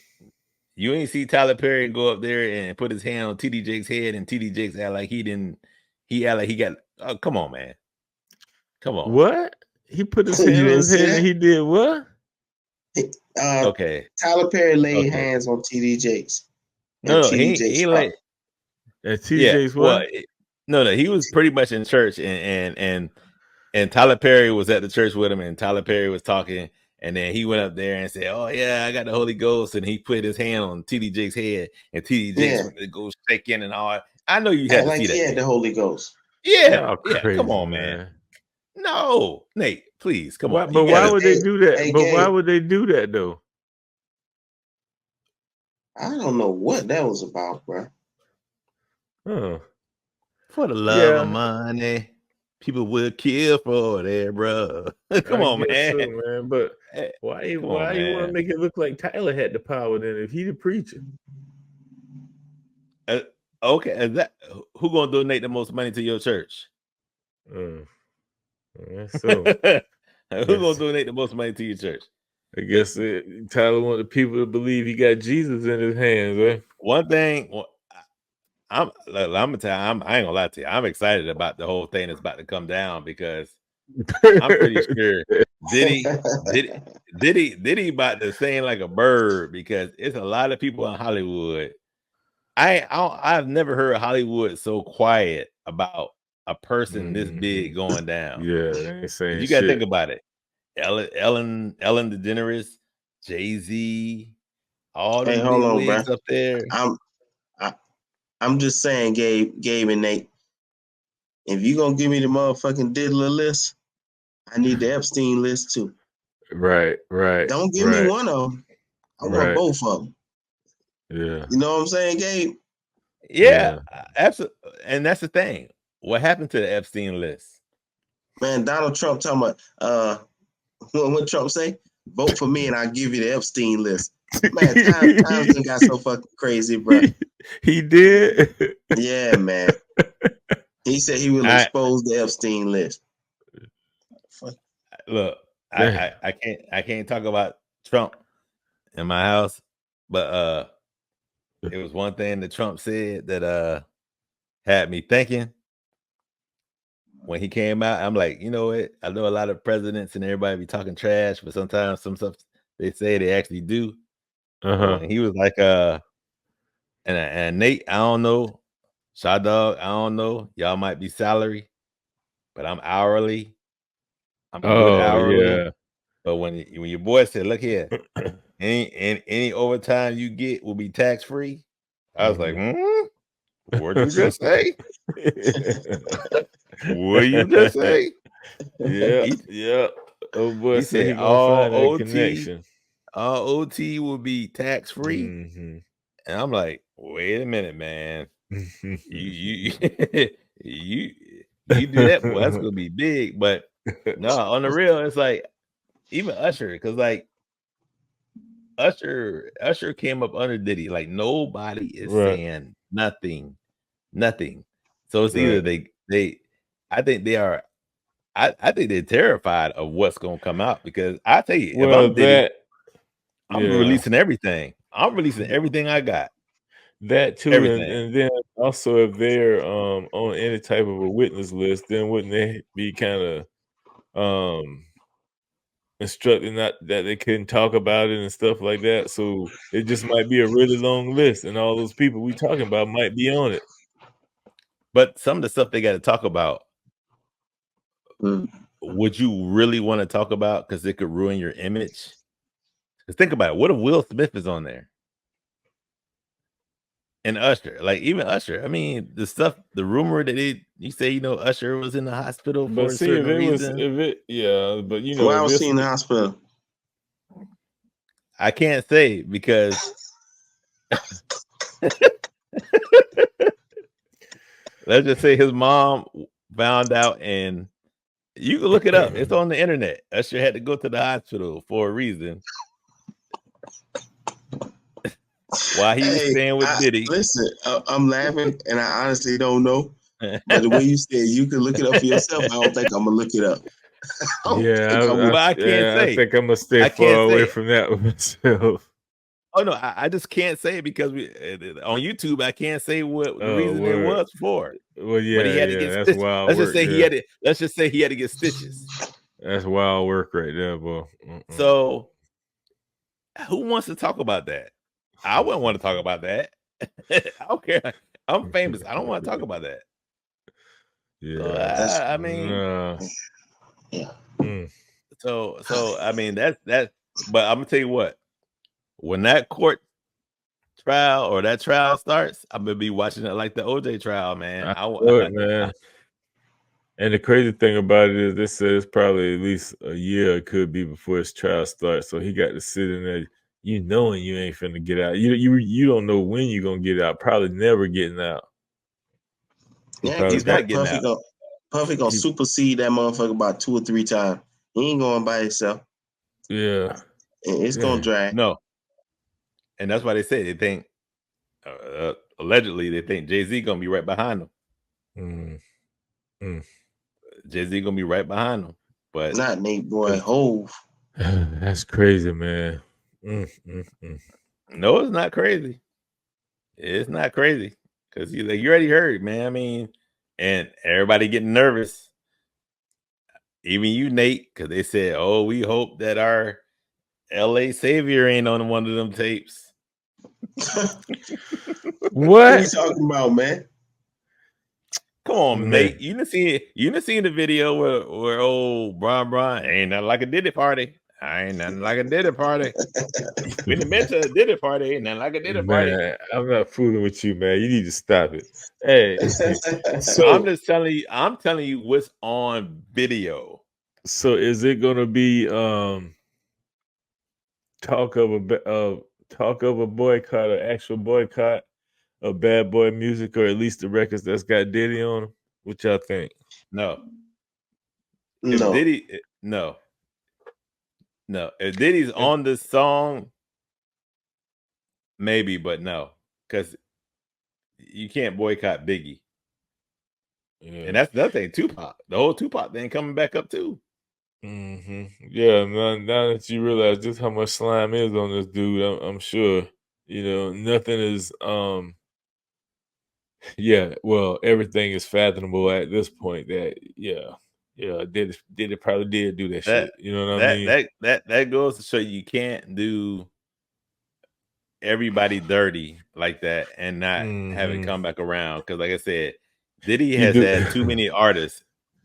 You ain't see Tyler Perry go up there and put his hand on TD Jakes' head, and TD Jakes act like he didn't. He act like he got. Oh, come on, man. Come on. What? He put his You hand on didn't his see head and that? he did what? Okay. Tyler Perry laid Okay. hands on TD Jakes. No, And TD he Jakes he stopped. like And yeah. TJ's Well, what? no, he was pretty much in church, and Tyler Perry was at the church with him, and Tyler Perry was talking, and then he went up there and said, "Oh yeah, I got the Holy Ghost," and he put his hand on TD Jakes' head, and TD Jakes Yeah, went to go shaking and all. I know you had act to like see he that, had Nate. the Holy Ghost. Yeah, Y'all yeah. Come crazy, on, man. man. No, Nate, please, come Why, on. but You why gotta. would they do that? Hey, But why Gabe, would they do that though? I don't know what that was about, bro. Huh. For the love of Yeah, money, people will kill for that, bro. Come I on, guess man. so, man. But Eh, why Come on, you want to man. make it look like Tyler had the power then if he the preacher? Okay, is that who gonna donate the most money to your church? Yeah, so I Who gonna guess donate the most money to your church? Tyler wanted the people to believe he got Jesus in his hands, eh? One thing, I'm gonna tell you, I ain't gonna lie to you. I'm excited about the whole thing that's about to come down because I'm pretty sure Diddy about to sing like a bird because it's a lot of people in Hollywood. I've never heard Hollywood so quiet about a person this big going down. Yeah, they ain't saying You gotta think shit. about it. Ellen DeGeneres, Jay-Z, all Hey, them hold big on, bro. wigs up there. I'm just saying, Gabe and Nate, if you gonna give me the motherfucking diddler list, I need the Epstein list too. Right. Don't give me one of them. I want Right. both of them. Yeah. You know what I'm saying, Gabe? Yeah, absolutely. And that's the thing. What happened to the Epstein list? Man, Donald Trump talking about what Trump say? Vote for me and I'll give you the Epstein list. Man, times done got so fucking crazy, bro. He did. Yeah, man. He said he will expose the Epstein list. Look, I can't talk about Trump in my house, but it was one thing that Trump said that had me thinking. When he came out, I'm like, you know what? I know a lot of presidents and everybody be talking trash, but sometimes some stuff they say they actually do. But when he was like, and Nate, I don't know, Shaw Dog, I don't know, y'all might be salary, but I'm hourly. I'm good hourly. Yeah. But when your boy said, look here, any overtime you get will be tax free, I was like, what'd you just say? What you just say? Yeah. Oh boy, He said said he gonna find that connection. All OT will be tax free, and I'm like, wait a minute, man. you you do that, boy, that's gonna be big. But no, on the real, it's like even Usher, because like Usher came up under Diddy. Like nobody is saying nothing. So it's either they I think they are. I think they're terrified of what's gonna come out because I tell you, if I'm Diddy, I'm releasing everything. I'm releasing everything I got. That too, Everything. and then also if they're on any type of a witness list, then wouldn't they be kind of instructing that they couldn't talk about it and stuff like that? So it just might be a really long list, and all those people we talking about might be on it. But some of the stuff they got to talk about would you really want to talk about because it could ruin your image? Because think about it. What if Will Smith is on there? And Usher, like even Usher. I mean, the rumor that you say, Usher was in the hospital for a certain reason. But why was he in the hospital? I can't say because let's just say his mom found out, and you can look it up. It's on the internet. Usher had to go to the hospital for a reason. Why he was staying with Diddy. Listen, I'm laughing, and I honestly don't know. But the way you said you can look it up for yourself, I don't think I'm gonna look it up. I can't say. I think I'm gonna stay far away from that myself. Oh no, I just can't say it because on YouTube I can't say what the reason it was for. Well, yeah, but he had to get that's stitches. wild. Let's just say he had to get stitches. That's wild work right there, boy. So, who wants to talk about that? I wouldn't want to talk about that. I don't care. I'm famous. I don't want to talk about that. Yeah, so, I mean, yeah. So I mean that's. But I'm gonna tell you what. When that court trial or that trial starts, I'm gonna be watching it like the OJ trial, man. Man. And the crazy thing about it is, they said it's probably at least a year it could be before his trial starts. So he got to sit in there, knowing you ain't finna get out. You don't know when you're gonna get out. Probably never getting out. He's not getting out. Puffy gonna supersede that motherfucker about 2 or 3 times. He ain't going by himself. Yeah, it's gonna drag. No, and that's why they say they think allegedly they think Jay-Z gonna be right behind him. Jay-Z gonna be right behind him, but not Nate Boy Hove. That's crazy, man. No, it's not crazy. It's not crazy because you already heard, man. I mean, and everybody getting nervous. Even you, Nate, because they said, "Oh, we hope that our LA savior ain't on one of them tapes." What are you talking about, man? Come on, Nate. You done seen the video where old Brian ain't nothing like a Diddy party. I ain't nothing like a Diddy party. We done been to a Diddy party, ain't nothing like a Diddy party. I'm not fooling with you, man. You need to stop it. Hey, so I'm just telling you. I'm telling you what's on video. So is it gonna be talk of a boycott, or actual boycott of Bad Boy music, or at least the records that's got Diddy on them? What y'all think? No. If Diddy, no. If Diddy's on this song, maybe, but no, because you can't boycott Biggie. Yeah. And that's the other thing. Tupac, the whole Tupac thing coming back up too. Yeah, now that you realize just how much slime is on this dude, I'm sure nothing is. Yeah, well, everything is fathomable at this point. That Diddy probably did do that shit. You know what I mean? That goes to show you can't do everybody dirty like that and not have it come back around. Because, like I said, Diddy has had too many artists,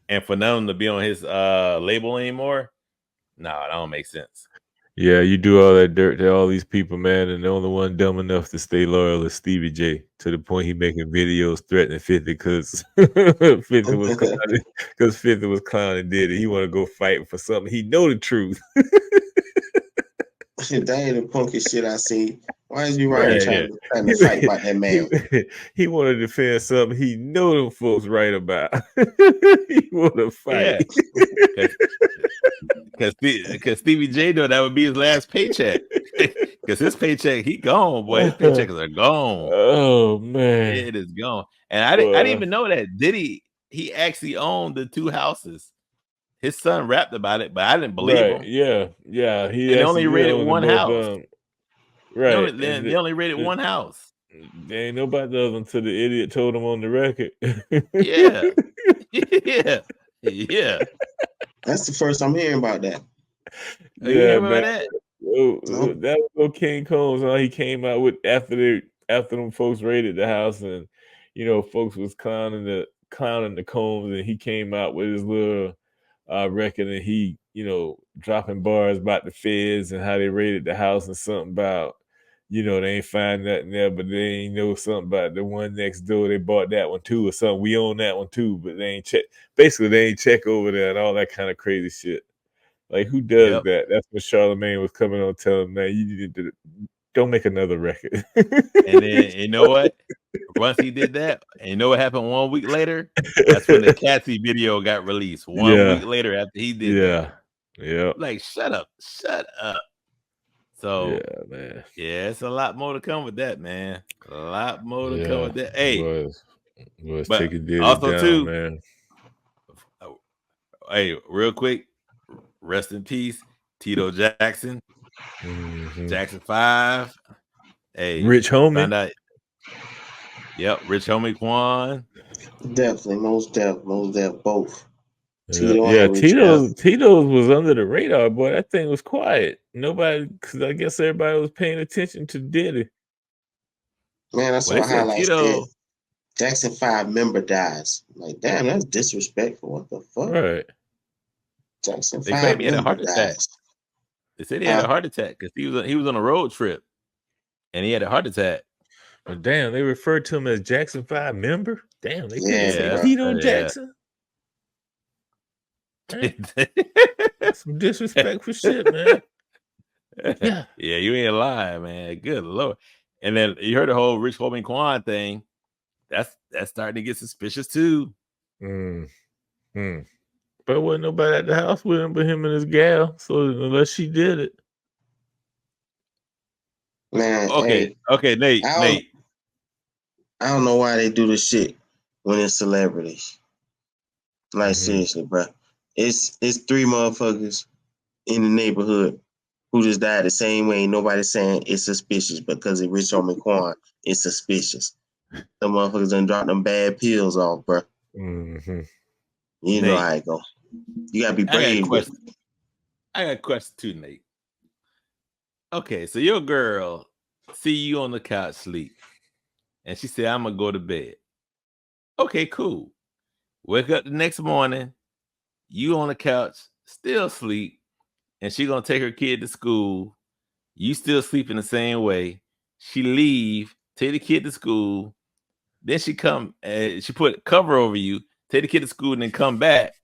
and for none of them to be on his label anymore, no, that don't make sense. Yeah, you do all that dirt to all these people, man, and the only one dumb enough to stay loyal is Stevie J, to the point he making videos threatening 50 because 50 was clowning Diddy. He want to go fight for something. He know the truth. That ain't the punky shit I see. Why is you trying to fight about that man? He want to defend something he know them folks right about. He want to fight. Because Stevie J know that would be his last paycheck. Because his paycheck, he gone, boy. His paychecks are gone. Oh man, it is gone. And I didn't even know that Diddy, he actually owned the 2 houses. His son rapped about it, but I didn't believe him. Yeah. They only rated one house. Right. They only rated one house. They ain't nobody else until the idiot told him on the record. Yeah. Yeah. That's the first I'm hearing about that. You hear about that? That was King Combs. He came out with after them folks raided the house, and folks was clowning the Combs, and he came out with his little record, and he, dropping bars about the feds and how they raided the house and something about, they ain't find nothing there, but they ain't know something about the one next door. They bought that one too or something. We own that one too, but they ain't check. Basically, they ain't check over there and all that kind of crazy shit. Like, who does that? That's when Charlamagne was coming on telling him, man, you need to don't make another record. And then, you know what? Once he did that, and you know what happened 1 week later? That's when the Cassie video got released. 1 week later after he did that. Yeah. Like, shut up. So, man. Yeah, it's a lot more to come with that, man. A lot more to come with that. Hey, was but taking Diddy also down, too, man. Hey, real quick, rest in peace, Tito Jackson, Jackson 5. Hey, Rich Homie. found out. Yep, Rich Homie Quan. Definitely, most def, both. Tito's was under the radar, boy. That thing was quiet. Nobody, because I guess everybody was paying attention to Diddy. Man, that's what highlights said. Jackson 5 member dies. Like, damn, that's disrespectful. What the fuck? Right. Jackson 5 they claim he had a heart dies. attack. They said he had a heart attack because he was on a road trip and he had a heart attack. But damn, they referred to him as Jackson 5 member. Damn, they couldn't say Tito Jackson. That's some disrespectful shit, man. Yeah, you ain't lying, man. Good Lord. And then you heard the whole Rich Homie Quan thing. That's starting to get suspicious too. But wasn't nobody at the house with him but him and his gal. So unless she did it. Man, okay, Nate. I don't know why they do this shit when it's celebrities. Like, seriously, bro. It's 3 motherfuckers in the neighborhood who just died the same way. Nobody's saying it's suspicious because it's Rich Homie Quan. It's suspicious. The motherfuckers done dropped them bad pills off, bro. You know how it go. You gotta be brave. I got a question too, Nate. Okay, so your girl see you on the couch sleep, and she said, "I'm gonna go to bed." Okay, cool. Wake up the next morning, you on the couch, still sleep, and she gonna take her kid to school. You still sleeping the same way. She leave, take the kid to school. Then she come, she put cover over you, take the kid to school, and then come back.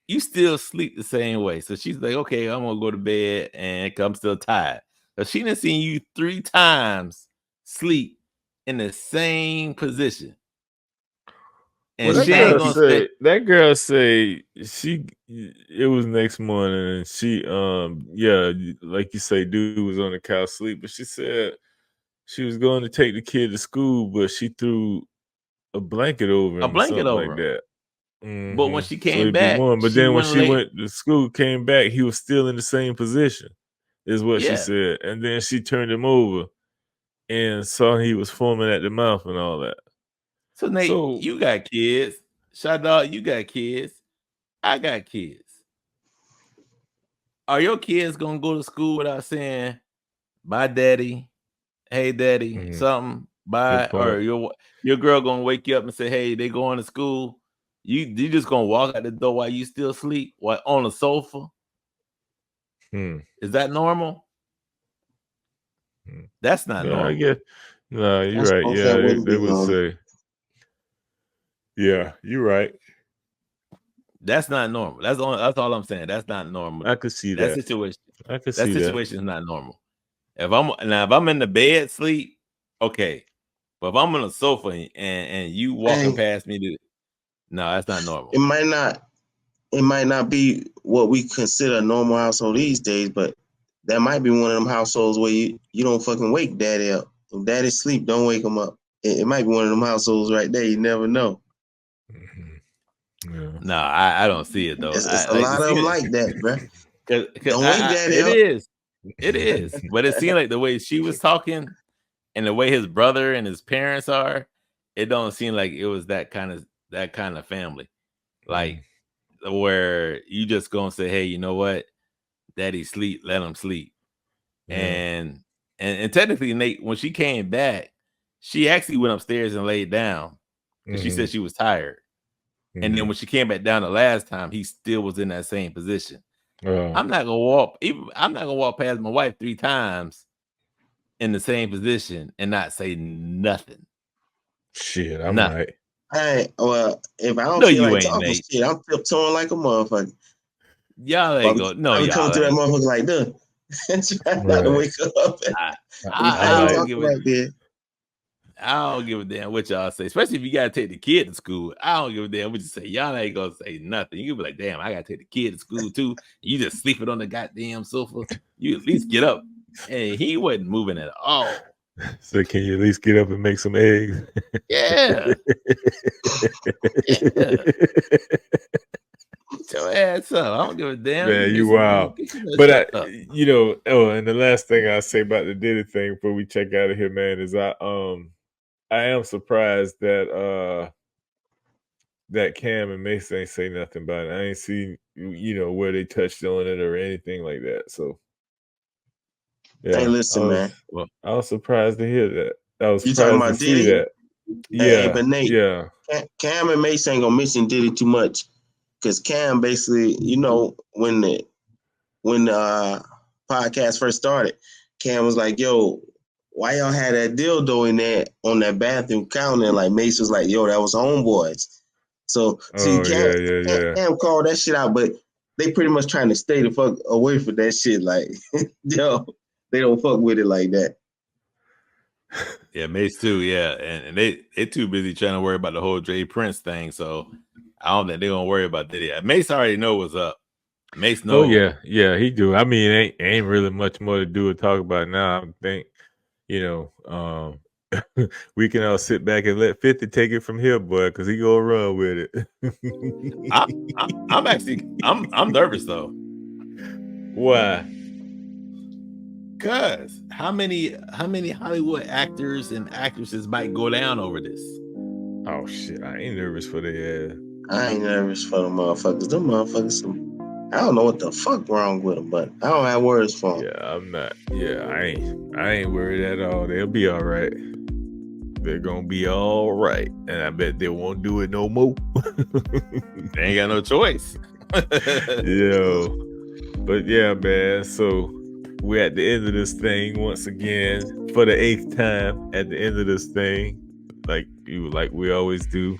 You still sleep the same way. So she's like, okay, I'm gonna go to bed, and I'm still tired. So she done seen you 3 times sleep in the same position. And well, she ain't gonna say that girl say it was next morning, and she like you say, dude was on the couch sleep, but she said she was going to take the kid to school, but she threw a blanket over him or something like that. But when she came back, but then when she went to school, came back, he was still in the same position, is what she said. And then she turned him over and saw he was foaming at the mouth and all that. So Nate, you got kids. Shadal, you got kids. I got kids. Are your kids gonna go to school without saying bye, daddy? Hey, daddy, something. Bye. Or your girl gonna wake you up and say, hey, they going to school. You just gonna walk out the door while you still sleep, while on the sofa? Is that normal? That's not normal. I guess. No, you're right. Yeah, they would say. Yeah, you're right. That's not normal. That's all I'm saying. That's not normal. I could see that situation. I could see that situation is not normal. If I'm in the bed sleep, okay. But if I'm on the sofa and you walking past me, no, that's not normal. It might not be what we consider a normal household these days, but that might be one of them households where you don't fucking wake daddy up. If daddy's asleep, don't wake him up. It might be one of them households right there. You never know. Yeah. No, I don't see it though. It's a lot of them like that, bro. Don't wake daddy up. It is. But it seemed like the way she was talking and the way his brother and his parents are, it don't seem like it was that kind of family. Like where you just gonna say, hey, you know what? Daddy sleep, let him sleep. Yeah. And technically, Nate, when she came back, she actually went upstairs and laid down because she said she was tired. And then when she came back down the last time, he still was in that same position. Oh, I'm not gonna walk past my wife 3 times in the same position and not say nothing. shit, I Nothing. might. Hey, well, if I don't No, feel you like ain't, talking Nate. shit, I'm tiptoeing like a motherfucker. Y'all ain't go. No, I be coming y'all through that ain't. motherfucker like this. Trying to Right. wake up. I ain't don't talking give like that. I don't give a damn what y'all say, especially if you gotta take the kid to school. I don't give a damn what you say. Y'all ain't gonna say nothing. You be like, damn, I gotta take the kid to school too. You just sleeping on the goddamn sofa. You at least get up. And he wasn't moving at all. So can you at least get up and make some eggs? Yeah. Yeah. Get your ass up. I don't give a damn. Man, you make some wild. food. But Shut up. and the last thing I'll say about the Diddy thing before we check out of here, man, is I am surprised that that Cam and Mason ain't say nothing about it. I ain't see where they touched on it or anything like that. So yeah, Hey, listen, man. I was surprised to hear that. I was You talking surprised to about see Diddy? that. Hey, but Nate, yeah. Cam and Mace ain't gonna mention Diddy too much, because Cam basically, when the podcast first started, Cam was like, "Yo, why y'all had that dildo in there on that bathroom counter?" Like Mace was like, "Yo, that was homeboys." So see, Cam called that shit out, but they pretty much trying to stay the fuck away from that shit. Like, yo, they don't fuck with it like that. Yeah, Mace too. Yeah, and they too busy trying to worry about the whole Dre Prince thing. So I don't think they're gonna worry about that. Mace already know what's up. Mace knows. Oh yeah, he do. I mean, ain't really much more to do or talk about now. I think we can all sit back and let 50 take it from here, boy, because he gonna run with it. I'm nervous though. Why? Cause how many Hollywood actors and actresses might go down over this? Oh shit, I ain't nervous for their ass. I ain't nervous for the motherfuckers. Them motherfuckers, I don't know what the fuck wrong with them, but I don't have words for them. Yeah, I'm not. Yeah, I ain't worried at all. They'll be all right. They're gonna be all right, and I bet they won't do it no more. They ain't got no choice. Yo, but yeah, man. So we're at the end of this thing once again for the 8th time. At the end of this thing, like we always do.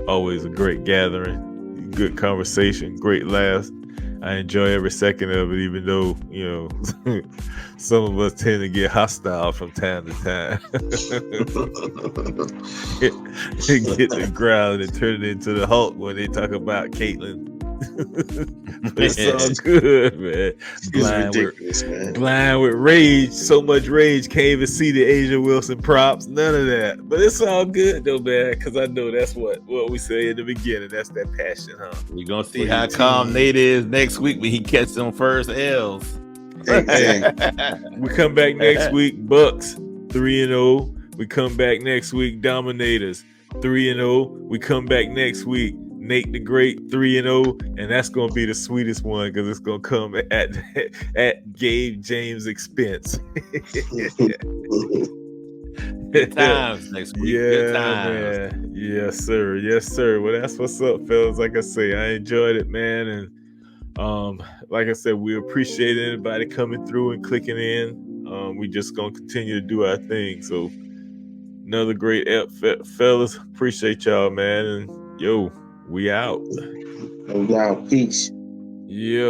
Always a great gathering, good conversation, great laughs. I enjoy every second of it, even though some of us tend to get hostile from time to time. Get the ground and turn it into the Hulk when they talk about Caitlyn. But it's all good, man. Blind with rage. So much rage, can't even see the Asia Wilson props. None of that. But it's all good though, man, because I know that's what we say in the beginning. That's that passion, huh? We're gonna see how calm Nate is next week when he catches them first L's. Exactly. We come back next week, Bucks 3-0. We come back next week, Dominators 3-0. We come back next week, Nate the Great 3-0, and that's gonna be the sweetest one because it's gonna come at Gabe James' expense. Good times next week. Yeah, good times, man. Yes, sir. Well, that's what's up, fellas. Like I say, I enjoyed it, man, and like I said, we appreciate anybody coming through and clicking in. We just gonna continue to do our thing. So another great ep, fellas. Appreciate y'all, man. And yo, we out. We out. Peace. Yeah.